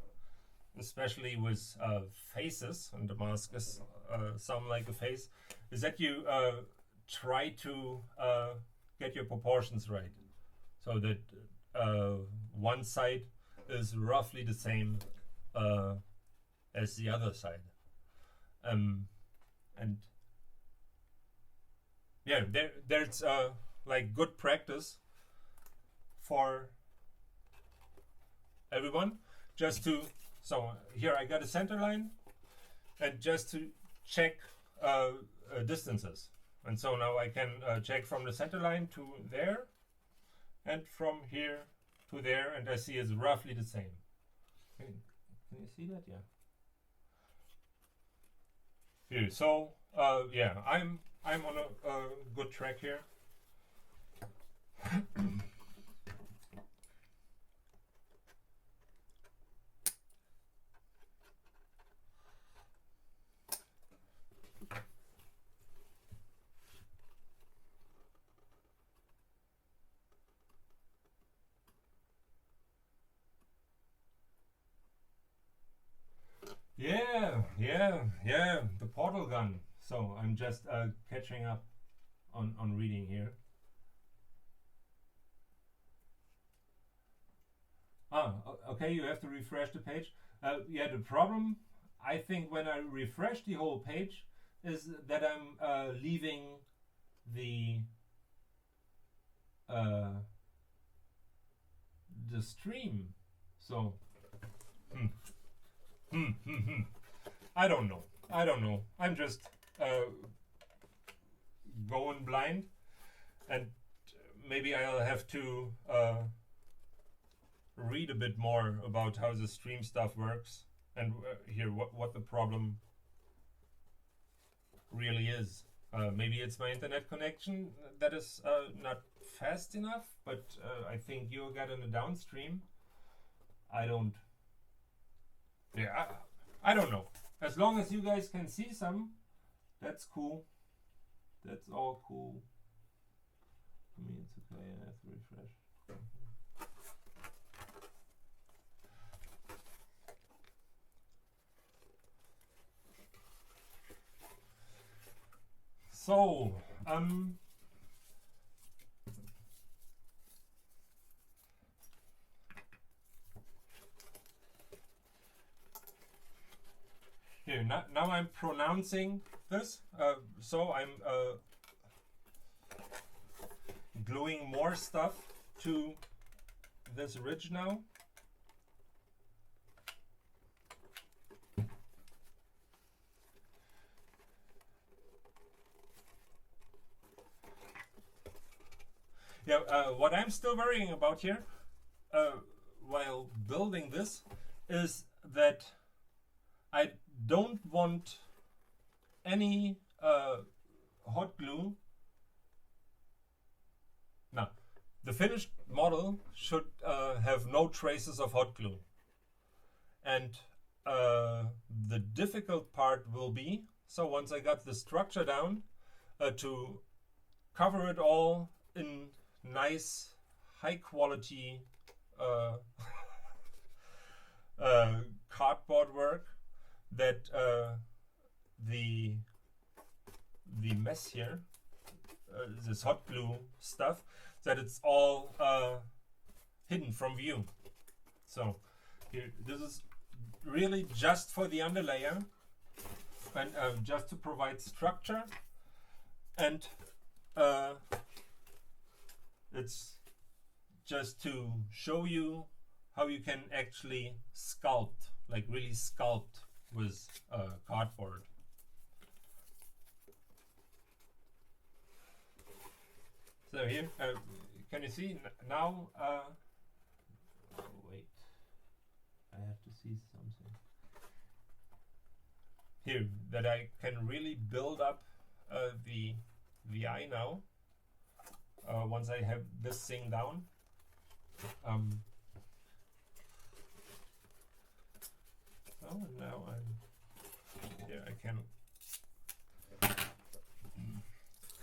especially with faces, and the mask is some like a face, is that you try to get your proportions right, so that one side is roughly the same as the other side. And yeah, there's like good practice for everyone, just to, so here I got a center line, and just to check distances. And so now I can check from the center line to there, and from here to there, and I see it's roughly the same. Can you see that? Yeah. Here, so yeah, I'm on a good track here. Yeah, the portal gun. So I'm just catching up on reading here. Okay, you have to refresh the page. Yeah, the problem, I think, when I refresh the whole page is that I'm leaving the stream. So I don't know. I'm just going blind, and maybe I'll have to read a bit more about how the stream stuff works, and hear what the problem really is. Maybe it's my internet connection that is not fast enough, but I think you got in a downstream. I don't know. As long as you guys can see some, that's cool. That's all cool. I mean, it's okay. I have to refresh. So, here, now I'm pronouncing this, so I'm gluing more stuff to this ridge now. Yeah, what I'm still worrying about here, while building this, is that I don't want any hot glue. Now, the finished model should have no traces of hot glue. And the difficult part will be, so once I got the structure down, to cover it all in nice, high quality cardboard work, that the mess here, this hot glue stuff, that it's all hidden from view. So here, this is really just for the underlayer, and just to provide structure, and it's just to show you how you can actually sculpt, like really sculpt with cardboard. So here, can you see now? Wait, I have to see something here, that I can really build up the eye now. Once I have this thing down. Oh, now I can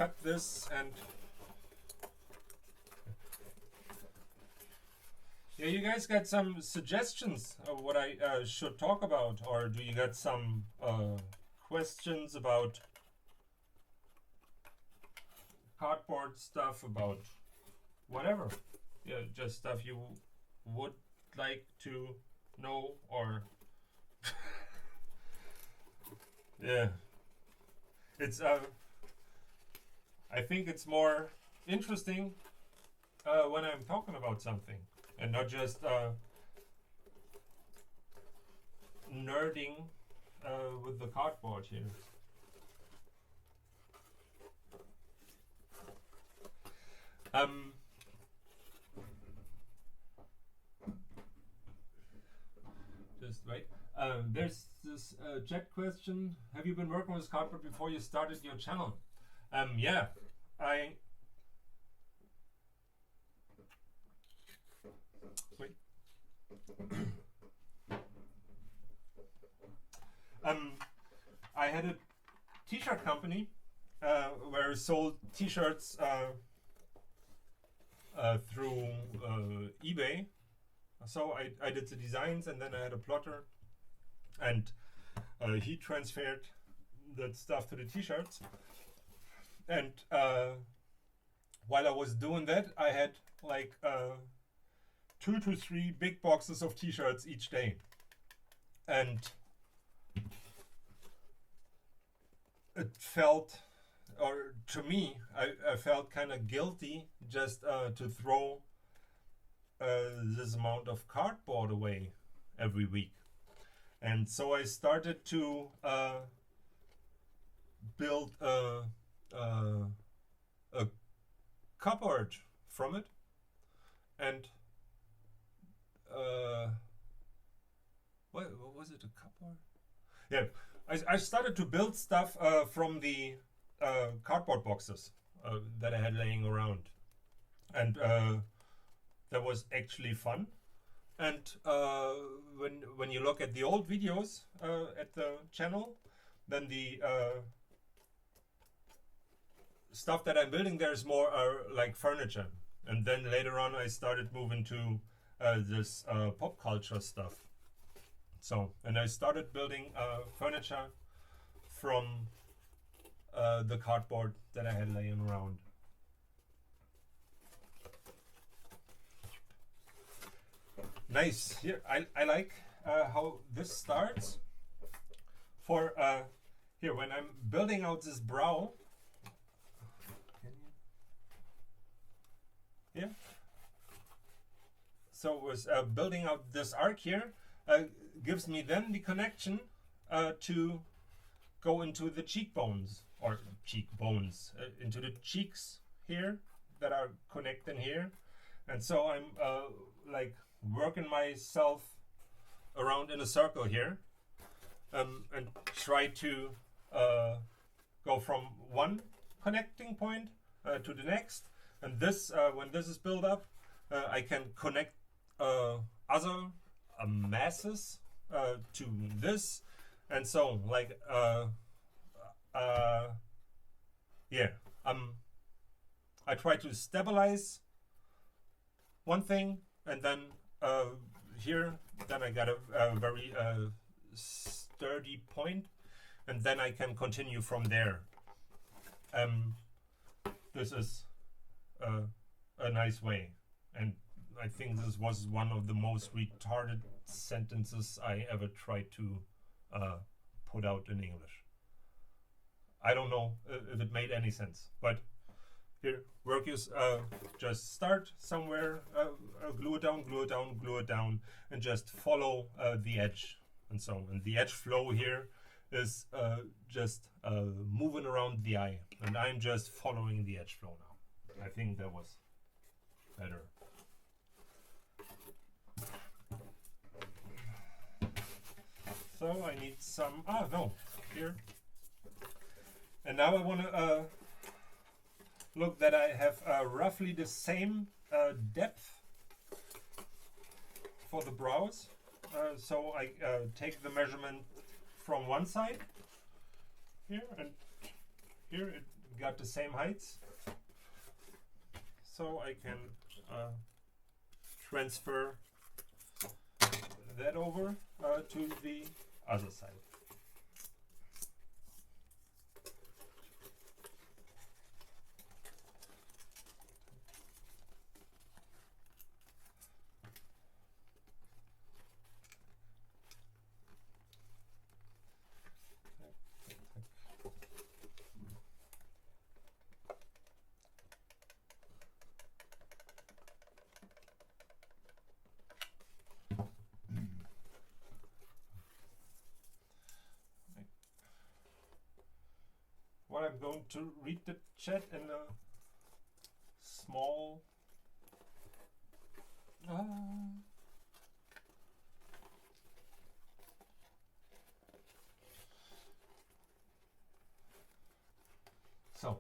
cut this and yeah, you guys got some suggestions of what I should talk about, or do you got some questions about cardboard stuff, about whatever? Yeah, just stuff you would like to know, or yeah, it's I think it's more interesting when I'm talking about something and not just nerding with the cardboard here. Just wait. There's this chat question. Have you been working with cardboard before you started your channel? Yeah, wait. I had a t-shirt company where I sold t-shirts through eBay. So I did the designs, and then I had a plotter, and he transferred that stuff to the t-shirts. And while I was doing that, I had like 2 to 3 big boxes of t-shirts each day. And it felt, or to me, I felt kind of guilty just to throw this amount of cardboard away every week. And so I started to build a cupboard from it. And what was it, a cupboard? Yeah, I started to build stuff from the cardboard boxes that I had laying around. And that was actually fun. And when you look at the old videos at the channel, then the stuff that I'm building there is more like furniture. And then later on I started moving to this pop culture stuff. So, and I started building furniture from the cardboard that I had laying around. Nice. Here, I like how this starts. For here, when I'm building out this brow, yeah. So it was building out this arc here gives me then the connection to go into the cheekbones, or cheekbones, into the cheeks here that are connecting here. And so I'm like working myself around in a circle here, and try to go from one connecting point to the next. And this, when this is built up, I can connect other masses to this, and so like yeah, I try to stabilize one thing, and then here, then I got a very sturdy point, and then I can continue from there. This is a nice way, and I think this was one of the most retarded sentences I ever tried to put out in English. I don't know if it made any sense, but here, work is just start somewhere, glue it down, glue it down, glue it down, and just follow the edge. And so, and the edge flow here is just moving around the eye, and I'm just following the edge flow now. I think that was better. So I need some, no, here. And now I want to look that I have roughly the same depth for the brows. So I take the measurement from one side here, and here it got the same heights, so I can transfer that over to the other side. Well, I'm going to read the chat in a small so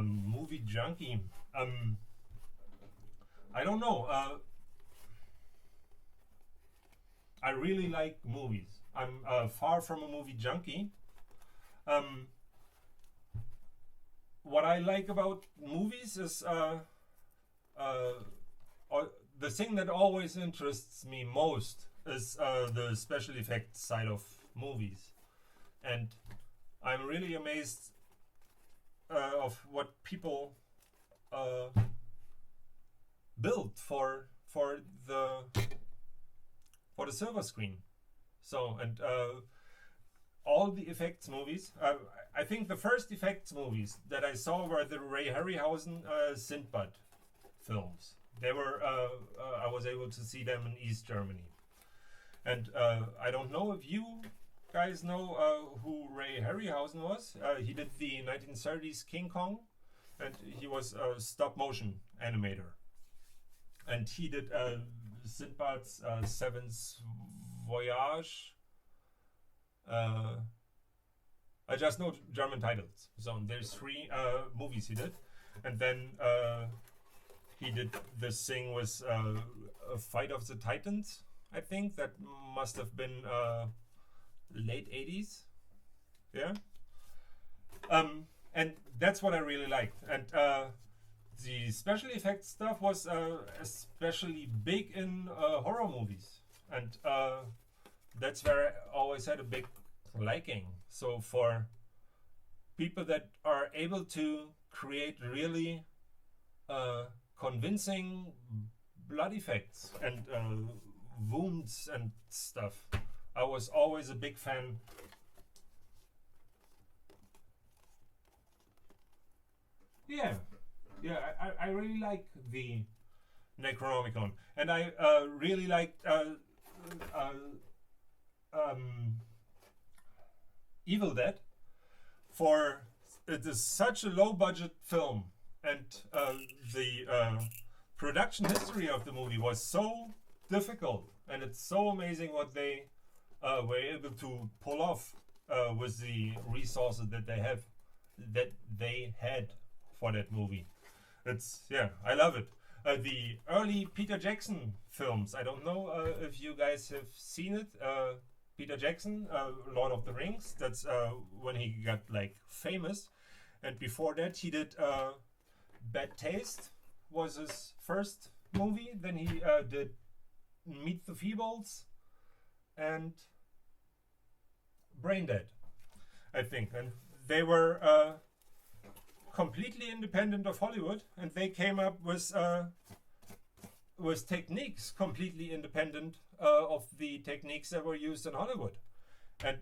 movie junkie. I don't know. I really like movies. I'm far from a movie junkie. What I like about movies is the thing that always interests me most is the special effects side of movies, and I'm really amazed of what people build for the silver screen. So, and all the effects movies, I think the first effects movies that I saw were the Ray Harryhausen Sindbad films. They were I was able to see them in East Germany, and I don't know if you guys know who Ray Harryhausen was. He did the 1930s King Kong, and he was a stop motion animator. And he did Sindbad's Seventh Voyage. I just know German titles. So there's 3 movies he did. And then he did this thing with a Fight of the Titans, I think. That must have been late 80s. Yeah. And that's what I really liked. And the special effects stuff was especially big in horror movies. And that's where I always had a big liking. So for people that are able to create really convincing blood effects and wounds and stuff, I was always a big fan. Yeah, I really like the Necronomicon, and I really liked Evil Dead. For it is such a low budget film, and the production history of the movie was so difficult, and it's so amazing what they were able to pull off with the resources that they had for that movie. It's, yeah, I love it. The early Peter Jackson films, I don't know if you guys have seen it. Peter Jackson, Lord of the Rings, that's when he got like famous. And before that he did Bad Taste, was his first movie. Then he did Meet the Feebles and Brain Dead, I think. And they were completely independent of Hollywood, and they came up with techniques completely independent of the techniques that were used in Hollywood. And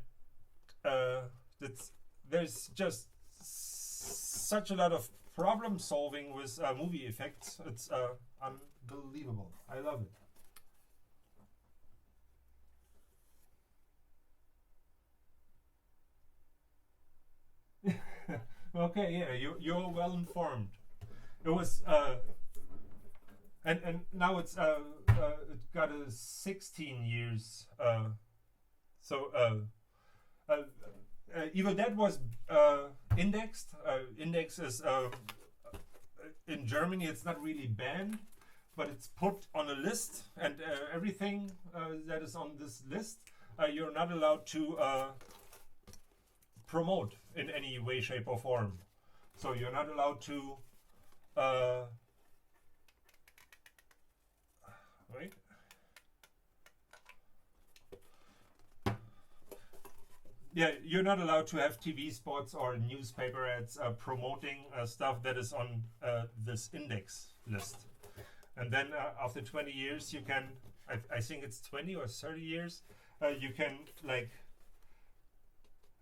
there's just such a lot of problem solving with movie effects. It's unbelievable. I love it. Okay, yeah, you're well informed. It was and now it's it got a 16 years. Evil Dead was indexed. Index is in Germany it's not really banned, but it's put on a list, and everything that is on this list you're not allowed to promote in any way, shape or form. So you're not allowed to wait. Yeah, you're not allowed to have TV spots or newspaper ads promoting stuff that is on this index list. And then after 20 years, you can, I think it's 20 or 30 years, you can like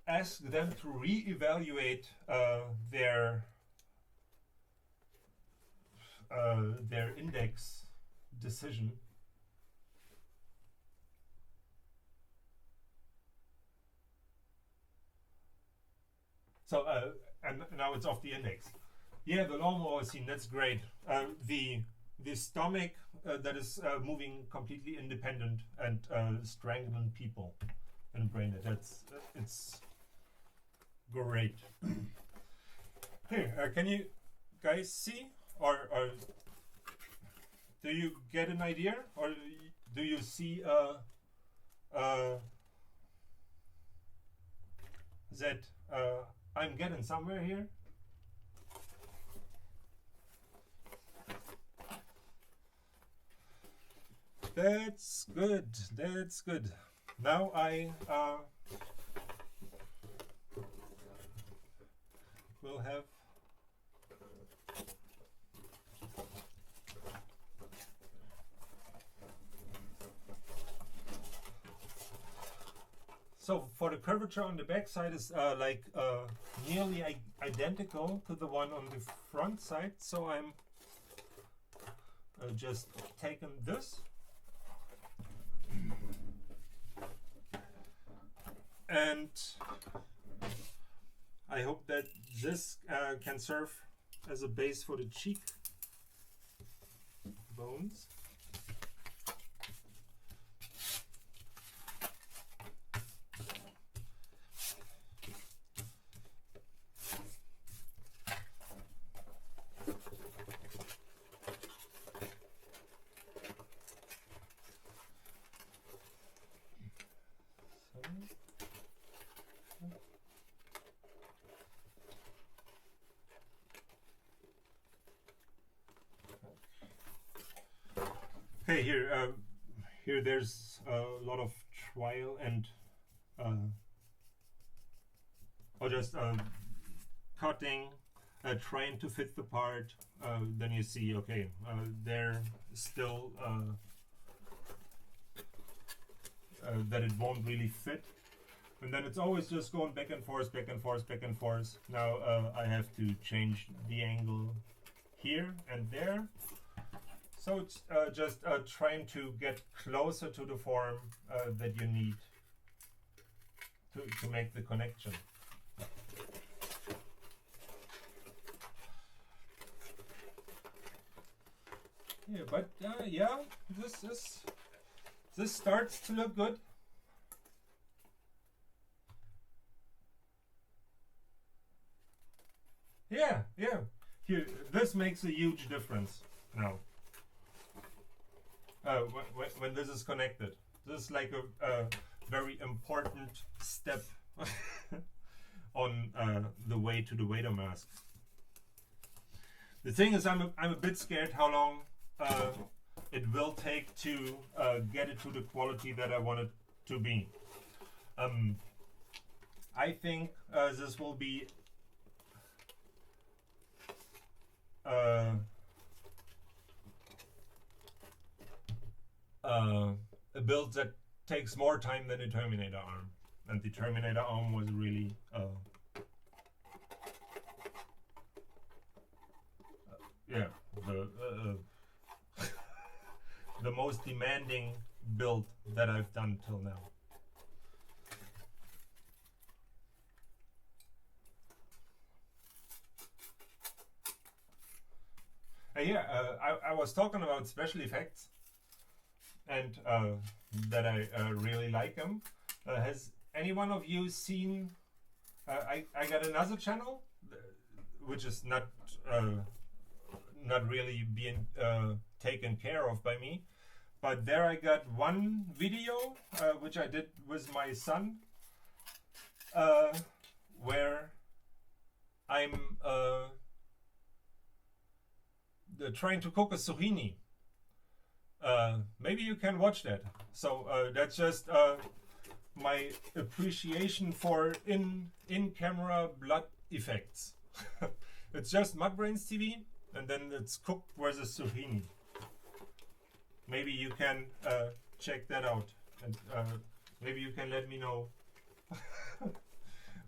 ask them to reevaluate their index decision. So and now it's off the index. Yeah, the lawnmower scene, that's great. The stomach that is moving completely independent and strangling people and brain. That's it's great. Here, can you guys see, or do you get an idea, or do you see that I'm getting somewhere here? That's good. That's good. Now I will have so for the curvature on the back side is like nearly identical to the one on the front side. So I'm just taking this and I hope that this can serve as a base for the cheek bones. Okay, here there's a lot of trial and or just cutting, trying to fit the part. Then you see, okay, they're still that it won't really fit, and then it's always just going back and forth, back and forth, back and forth. Now I have to change the angle here and there. So it's just trying to get closer to the form that you need to make the connection. Yeah, but yeah, this starts to look good. Yeah, yeah. Here, this makes a huge difference now. When this is connected, this is like a very important step on the way to the Vader mask. The thing is, I'm a bit scared how long it will take to get it to the quality that I want it to be. I think this will be a build that takes more time than the Terminator arm, and the Terminator arm was really yeah, the most demanding build that I've done till now. Yeah, I was talking about special effects, and that I really like them. Has any one of you seen? I got another channel, which is not not really being taken care of by me. But there I got one video which I did with my son, where I'm trying to cook a zucchini. Maybe you can watch that. So that's just my appreciation for in-camera blood effects. It's just MudbrainsTV TV, and then it's cooked versus zucchini. Maybe you can check that out, and maybe you can let me know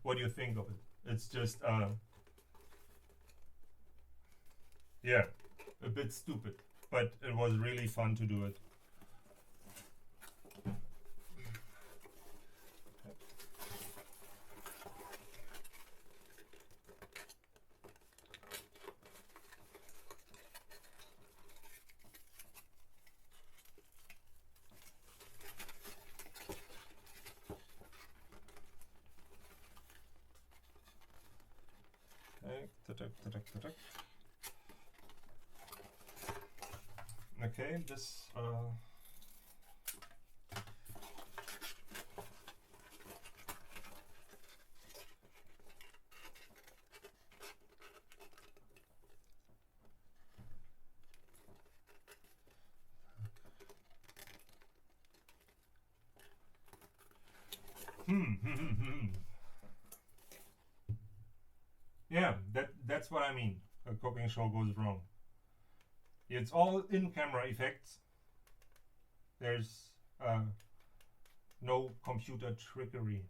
what you think of it. It's just yeah, a bit stupid, but it was really fun to do it. Okay, this yeah, that's what I mean. A cooking show goes wrong. It's all in-camera effects. There's no computer trickery.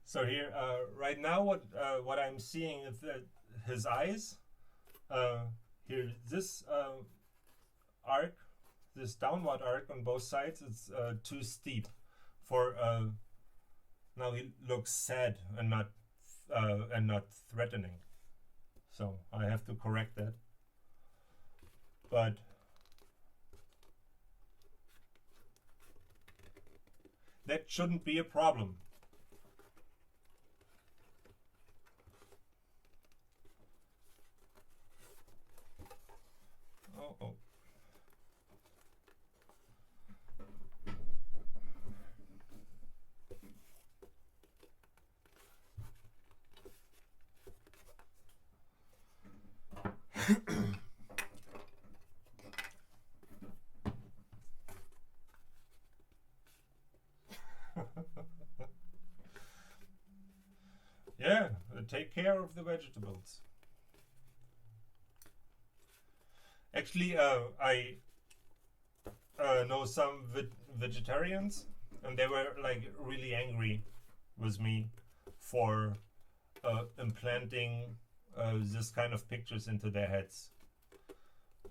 So here, right now, what I'm seeing is that his eyes. Here, this arc, this downward arc on both sides, it's too steep. For now, he looks sad and not threatening. So I have to correct that. But that shouldn't be a problem. Oh. Yeah, take care of the vegetables. Actually, I know some vegetarians, and they were like really angry with me for implanting this kind of pictures into their heads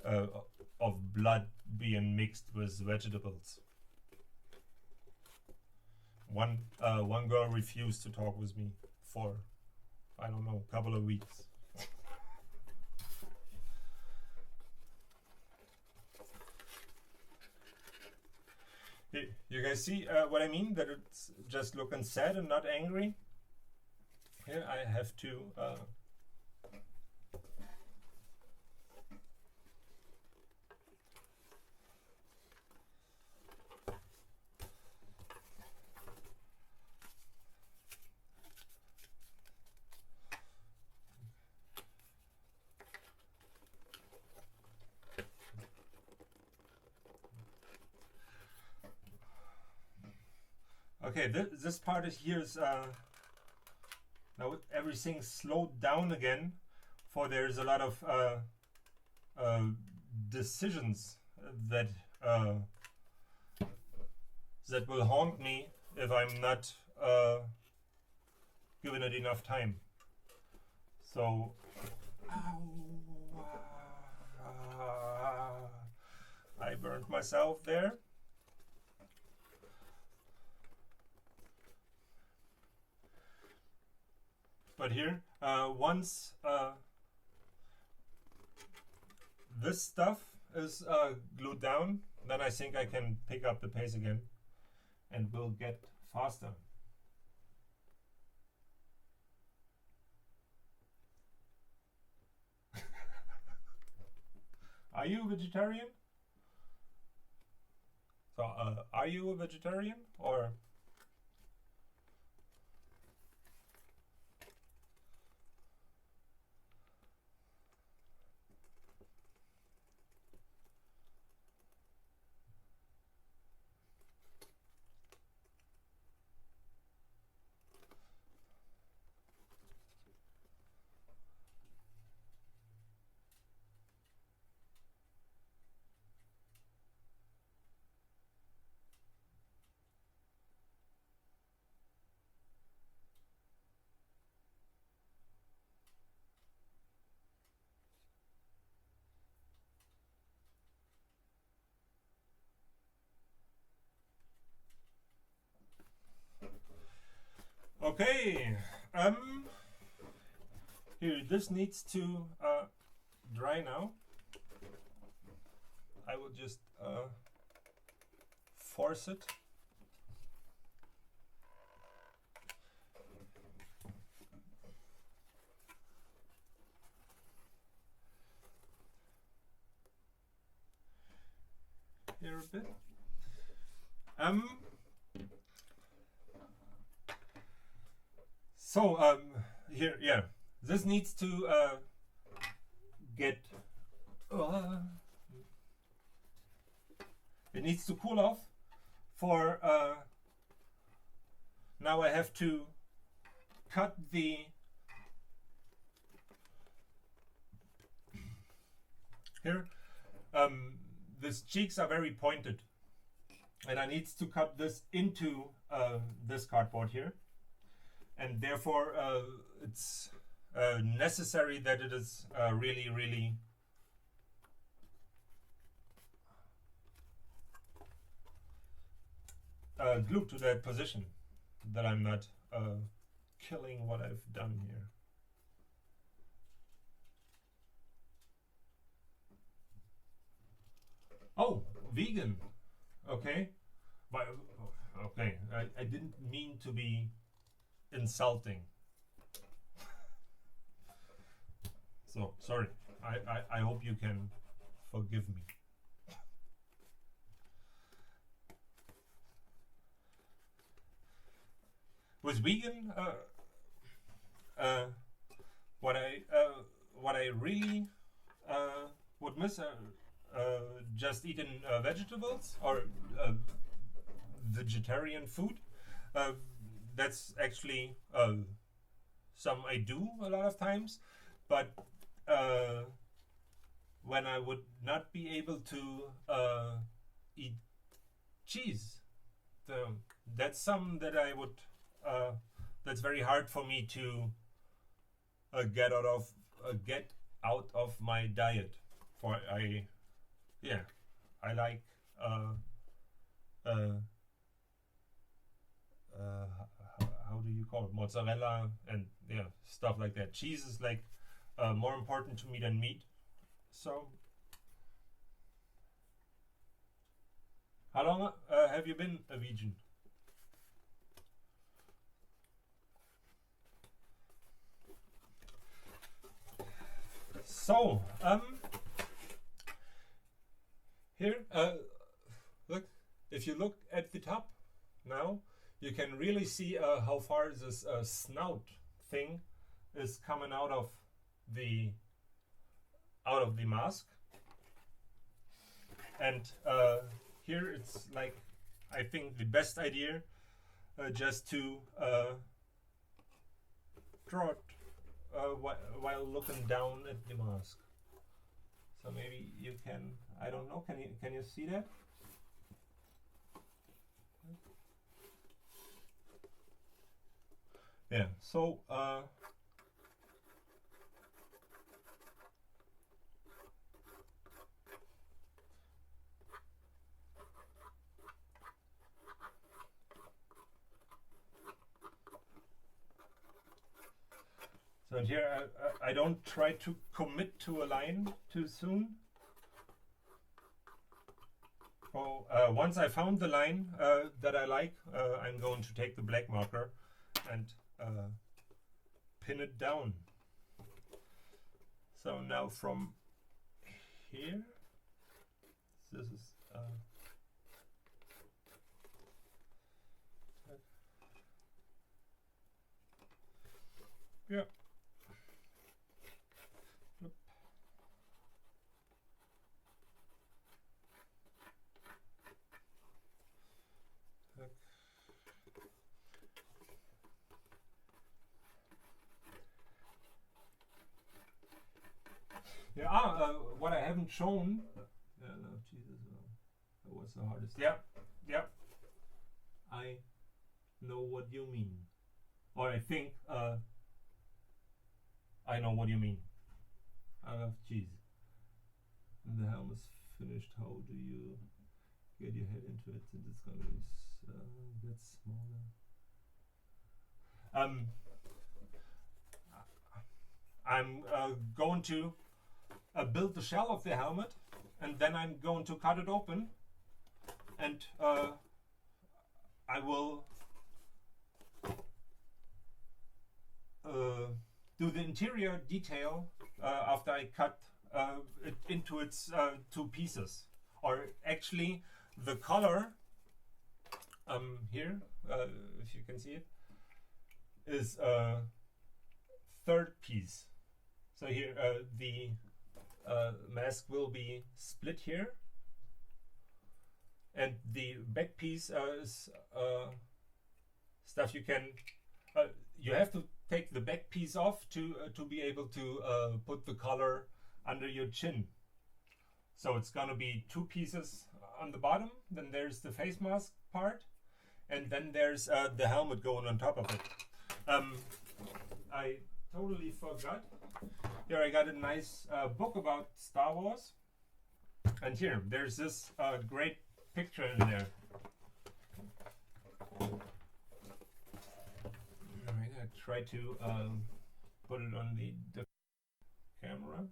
of blood being mixed with vegetables. One girl refused to talk with me for, I don't know, a couple of weeks. You guys see what I mean? That it's just looking sad and not angry. Here I have to okay, this part is here is now everything's slowed down again, for there's a lot of decisions that that will haunt me if I'm not given it enough time. So, I burned myself there. But here, once this stuff is glued down, then I think I can pick up the pace again and will get faster. Are you a vegetarian? So, are you a vegetarian or? Okay, here, this needs to dry now. I will just force it. Here a bit. So here, yeah, this needs to get. It needs to cool off. For now, I have to cut the. Here, these cheeks are very pointed, and I need to cut this into this cardboard here. And therefore, it's necessary that it is really, really glued to that position, that I'm not killing what I've done here. Oh, vegan. Okay. But, okay, I didn't mean to be insulting. So sorry. I hope you can forgive me. With vegan, what I really would miss just eating vegetables or vegetarian food. That's actually some I do a lot of times, but when I would not be able to eat cheese, that's some that I would that's very hard for me to get out of my diet. For I like how do you call it, mozzarella and stuff like that. Cheese is like more important to me than meat. So how long have you been a vegan? So here, look, if you look at the top now, you can really see how far this snout thing is coming out of the mask. And here it's like, I think the best idea just to draw it while looking down at the mask. So maybe you can, I don't know, can you see that? Yeah, so so here I don't try to commit to a line too soon. So once I found the line that I like, I'm going to take the black marker and pin it down. So now from here, this is yeah. Yeah, what I haven't shown. No, Jesus, that was the hardest. Yeah, yeah. I know what you mean, or I think I know what you mean. Jeez. When the helmet's finished, how do you get your head into it? Since it's gonna be a bit smaller. I'm going to build the shell of the helmet, and then I'm going to cut it open, and I will do the interior detail after I cut it into its two pieces. Or actually, the color here, if you can see it, is a third piece. So here the mask will be split here, and the back piece is stuff you can. You have to take the back piece off to be able to put the color under your chin. So it's gonna be two pieces on the bottom. Then there's the face mask part, and then there's the helmet going on top of it. I totally forgot. Here I got a nice book about Star Wars, and here there's this great picture in there. Alright, I try to put it on the camera.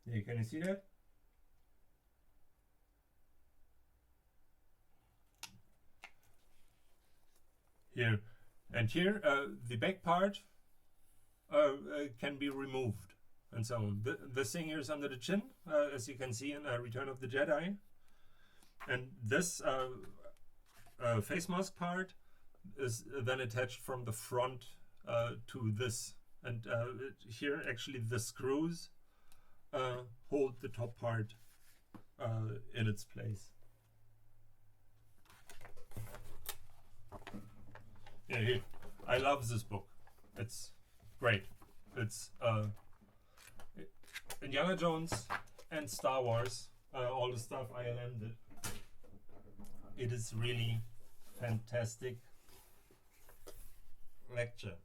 Yeah, can you see that? Here and here, the back part can be removed and so on. This thing here is under the chin, as you can see in Return of the Jedi, and this face mask part is then attached from the front to this, and here actually the screws hold the top part in its place. Yeah, here. I love this book. It's great. It's Indiana Jones and Star Wars, all the stuff I landed. It is really fantastic lecture.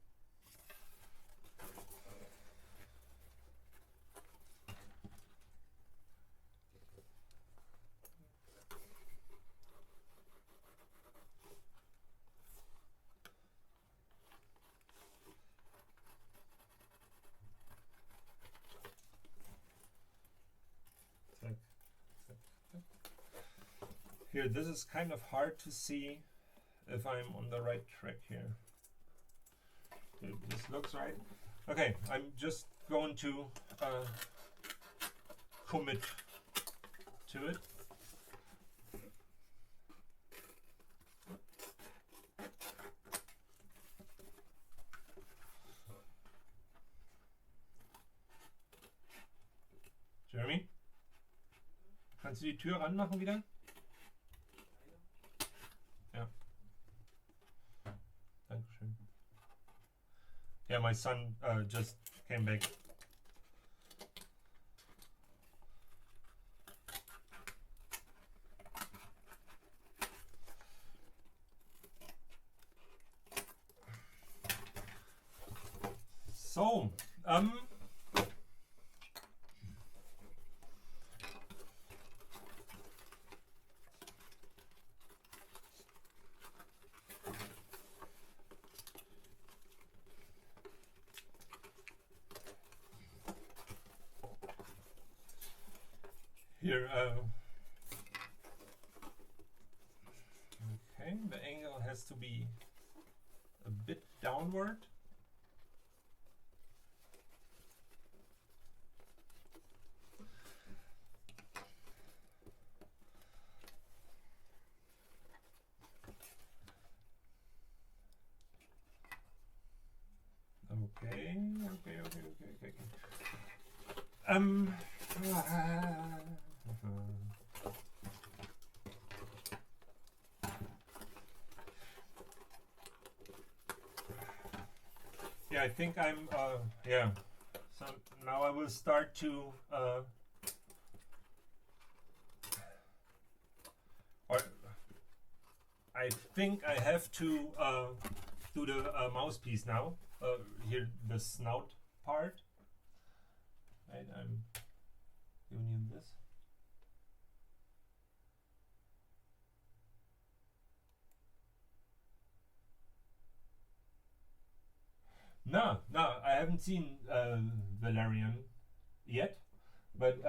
Here, this is kind of hard to see if I'm on the right track here. This looks right. Okay, I'm just going to commit to it. Jeremy? Kannst du die Tür ranmachen wieder? Ja. Dankeschön. Yeah, my son just came back. So, here, okay, the angle has to be a bit downward. Okay. Yeah, I think I'm, yeah. So now I will start to, or I think I have to do the mouthpiece now. Here, the snout part. Right, I'm giving you this. No, I haven't seen Valerian yet, but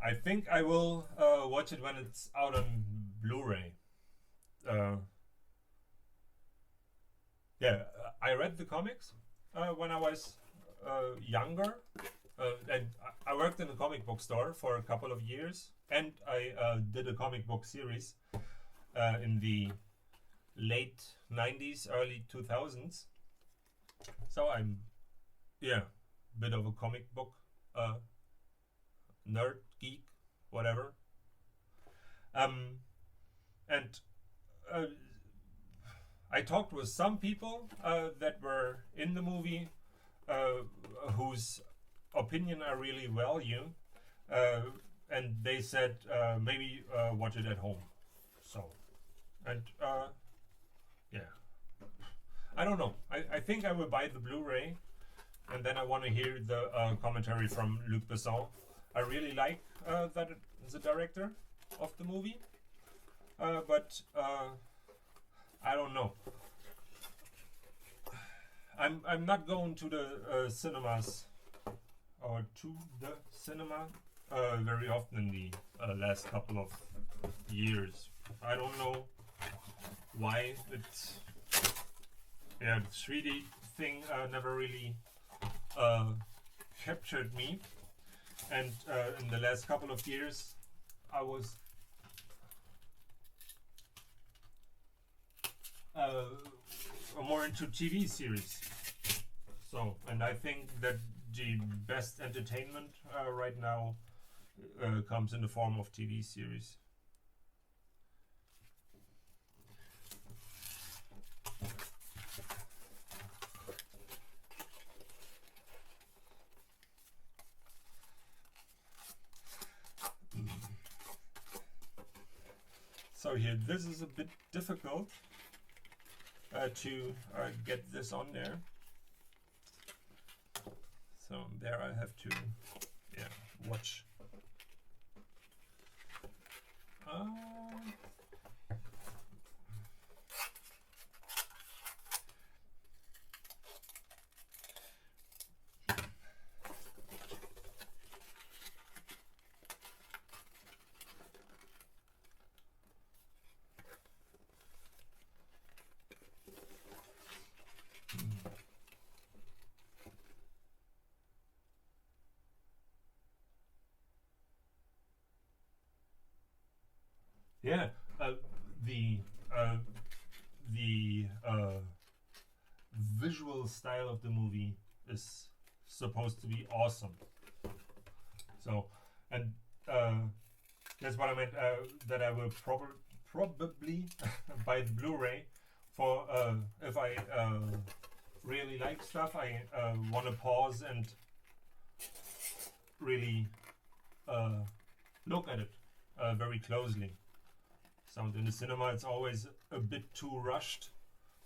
I think I will watch it when it's out on Blu-ray. Yeah, I read the comics when I was younger, and I worked in a comic book store for a couple of years, and I did a comic book series in the late 90s, early 2000s. So I'm, yeah, a bit of a comic book nerd, geek, whatever. And I talked with some people that were in the movie whose opinion I really value, and they said maybe watch it at home. So, and yeah, I don't know. I think I will buy the Blu-ray, and then I want to hear the commentary from Luc Besson. I really like that the director of the movie, but I don't know. I'm not going to the cinemas or to the cinema very often in the last couple of years. I don't know why. It's, yeah, the 3D thing never really captured me, and in the last couple of years I was more into TV series. So, and I think that the best entertainment right now comes in the form of TV series. So here, this is a bit difficult to get this on there. So there I have to, yeah, watch. Yeah, the visual style of the movie is supposed to be awesome. So, and that's what I meant, that I will probably buy the Blu-ray for if I really like stuff. I want to pause and really look at it very closely. So in the cinema, it's always a bit too rushed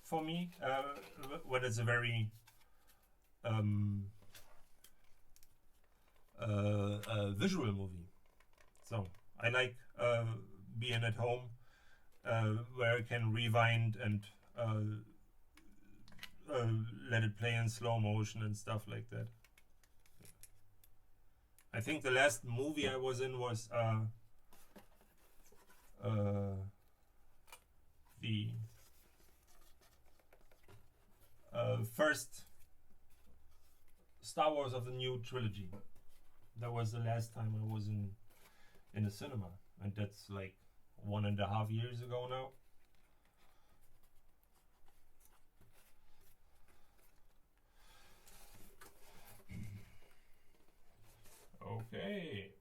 for me when it's a very a visual movie. So I like being at home where I can rewind and let it play in slow motion and stuff like that. I think the last movie I was in was the first Star Wars of the new trilogy. That was the last time I was in a cinema, and that's like 1.5 years ago now. Okay.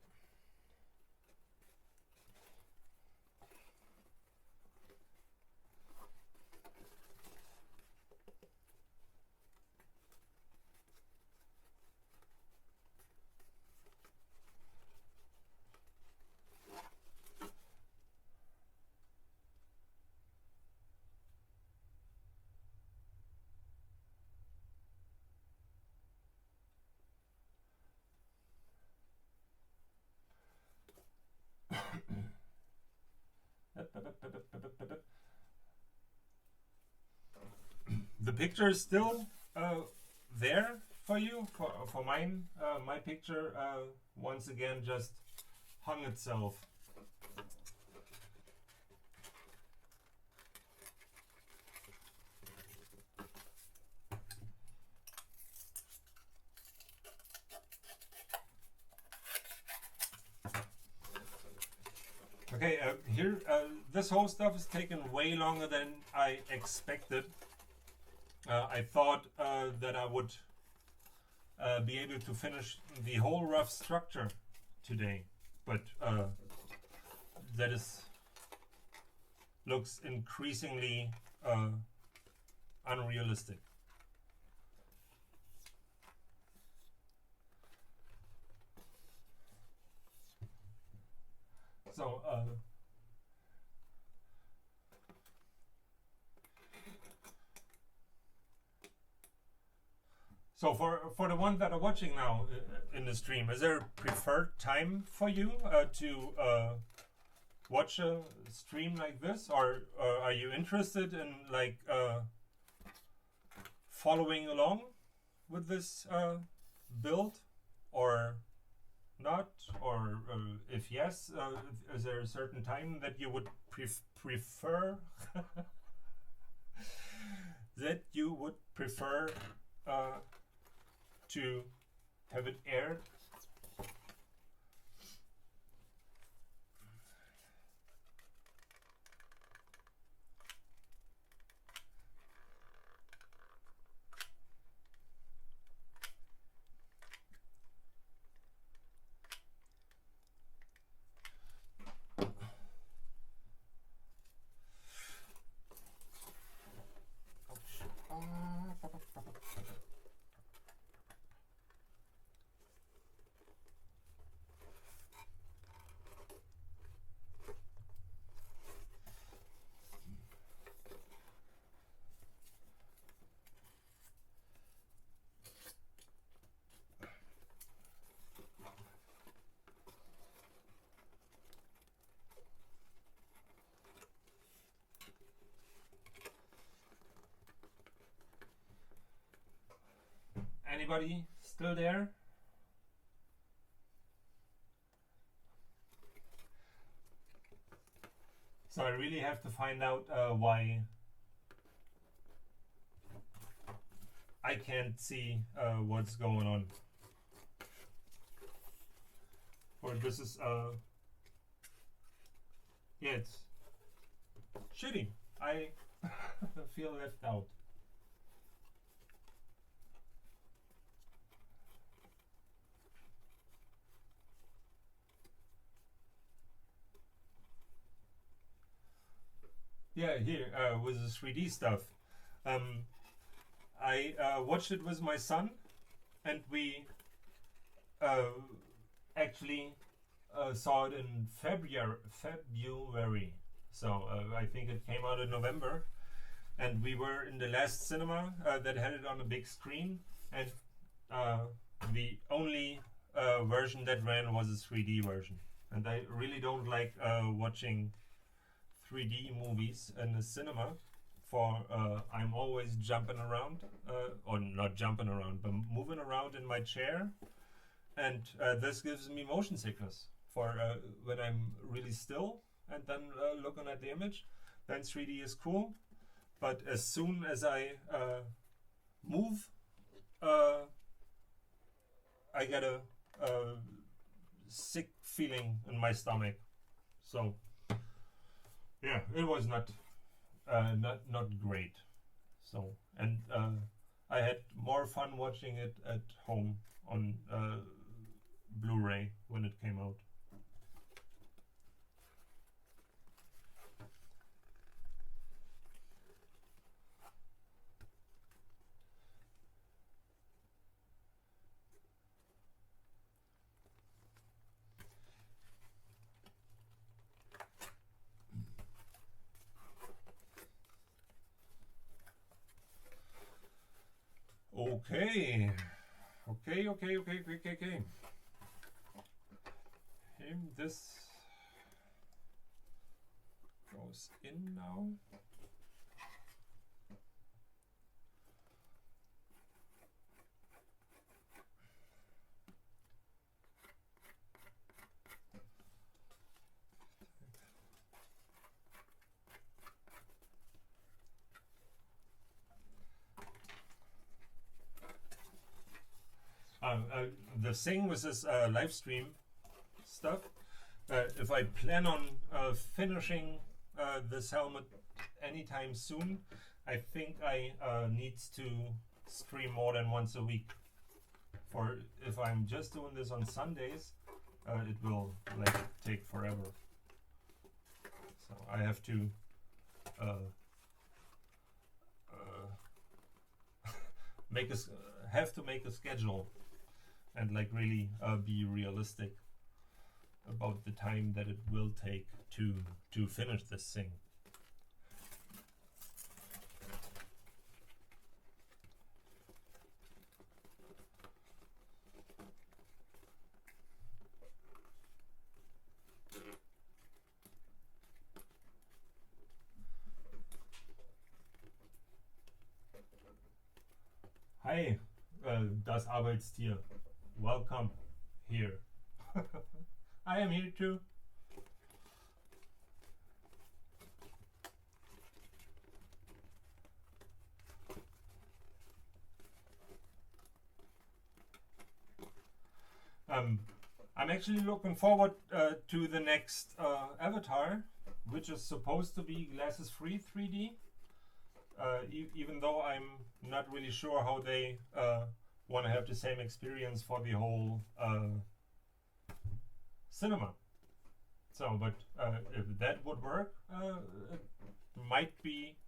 The picture is still there for you. For mine, my picture once again just hung itself. Okay, here, this whole stuff is taking way longer than I expected. I thought that I would be able to finish the whole rough structure today, but that looks increasingly unrealistic. So for the ones that are watching now in the stream, is there a preferred time for you to watch a stream like this, or are you interested in like following along with this build, or not? Or if yes, is there a certain time that you would prefer that you would prefer to have it aired? Anybody still there? So I really have to find out why I can't see what's going on. Or this is yeah, it's shitty. I feel left out. Yeah, here with the 3D stuff. I watched it with my son, and we actually saw it in February. So I think it came out in November, and we were in the last cinema that had it on a big screen, and the only version that ran was a 3D version, and I really don't like watching 3D movies in the cinema. For I'm always jumping around, or not jumping around, but moving around in my chair, and this gives me motion sickness. For when I'm really still and then looking at the image, then 3D is cool. But as soon as I move, I get a sick feeling in my stomach. So yeah, it was not great. So, and I had more fun watching it at home on Blu-ray when it came out. Okay. This goes in now. The thing with this live stream stuff, if I plan on finishing this helmet anytime soon, I think I need to stream more than once a week. For if I'm just doing this on Sundays, it will like take forever. So I have to make a schedule and like really be realistic about the time that it will take to finish this thing. Hi, das Arbeitstier. Welcome here. I am here too. I'm actually looking forward to the next avatar, which is supposed to be glasses free 3D. Even though I'm not really sure how they want to have the same experience for the whole cinema. So, but if that would work, it might be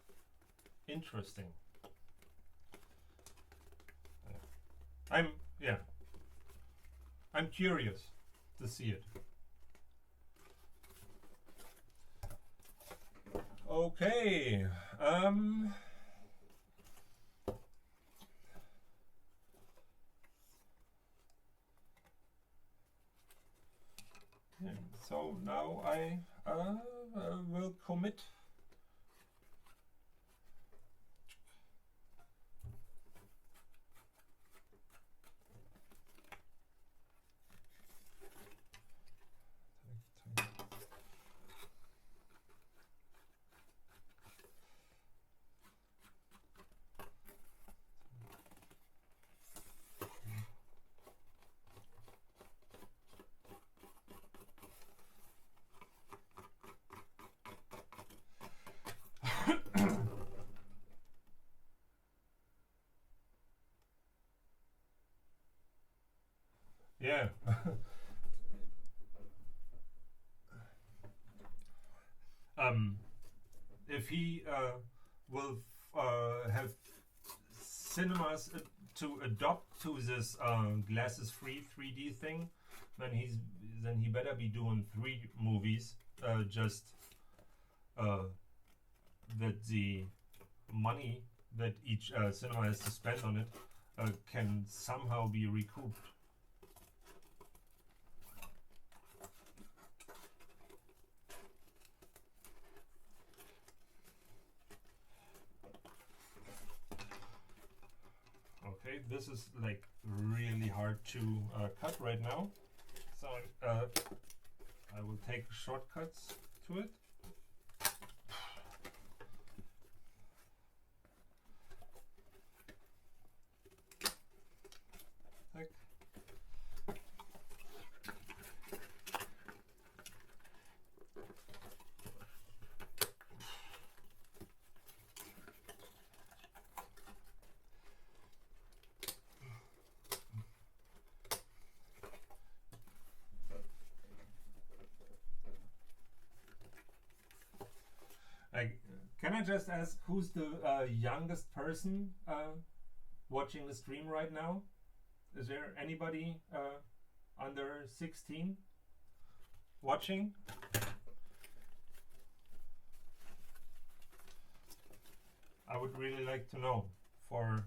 interesting. I'm curious to see it. Okay. So now I will commit. Yeah. If he will have cinemas to adopt to this glasses free 3D thing, then he better be doing 3 movies. Just that the money that each cinema has to spend on it can somehow be recouped. Okay, this is like really hard to cut right now, so I will take shortcuts to it. Can I just ask, who's the youngest person watching the stream right now? Is there anybody under 16 watching? I would really like to know. For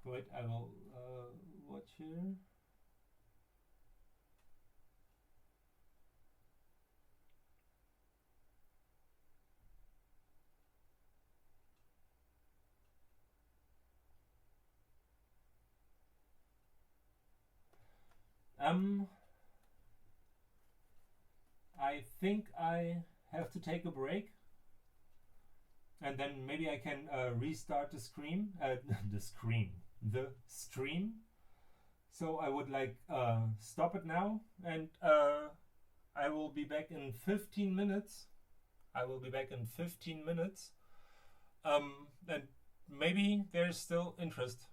wait, I will watch here. I think I have to take a break, and then maybe I can restart the stream. The stream. So I would like stop it now, and I will be back in 15 minutes. And maybe there's still interest,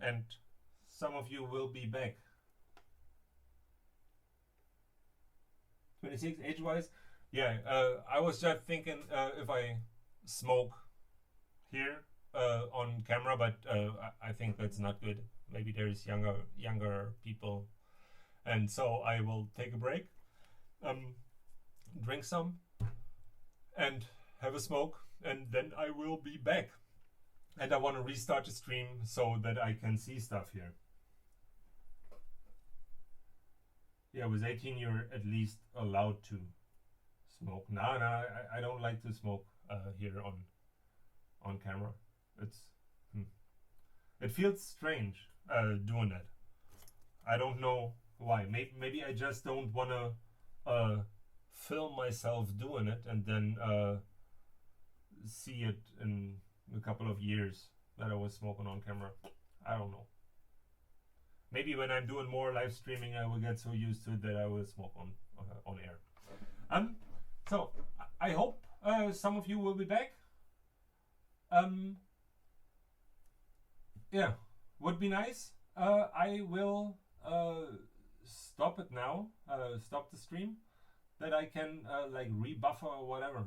and some of you will be back. 26 age-wise, yeah. I was just thinking if I smoke here on camera, but I think that's not good. Maybe there's younger people, and so I will take a break, drink some, and have a smoke, and then I will be back. And I want to restart the stream so that I can see stuff here. Yeah, with 18 you're at least allowed to smoke. No, I don't like to smoke here on camera. It feels strange doing that. I don't know why. Maybe I just don't want to film myself doing it and then see it in a couple of years that I was smoking on camera. I don't know. Maybe when I'm doing more live streaming, I will get so used to it that I will smoke on air. So I hope some of you will be back. Yeah, would be nice. I will stop it now. Stop the stream, that I can like rebuffer or whatever.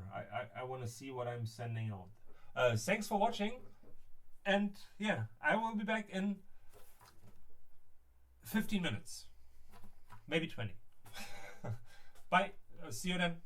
I want to see what I'm sending out. Thanks for watching, and yeah, I will be back in 15 minutes, maybe 20. Bye. See you then.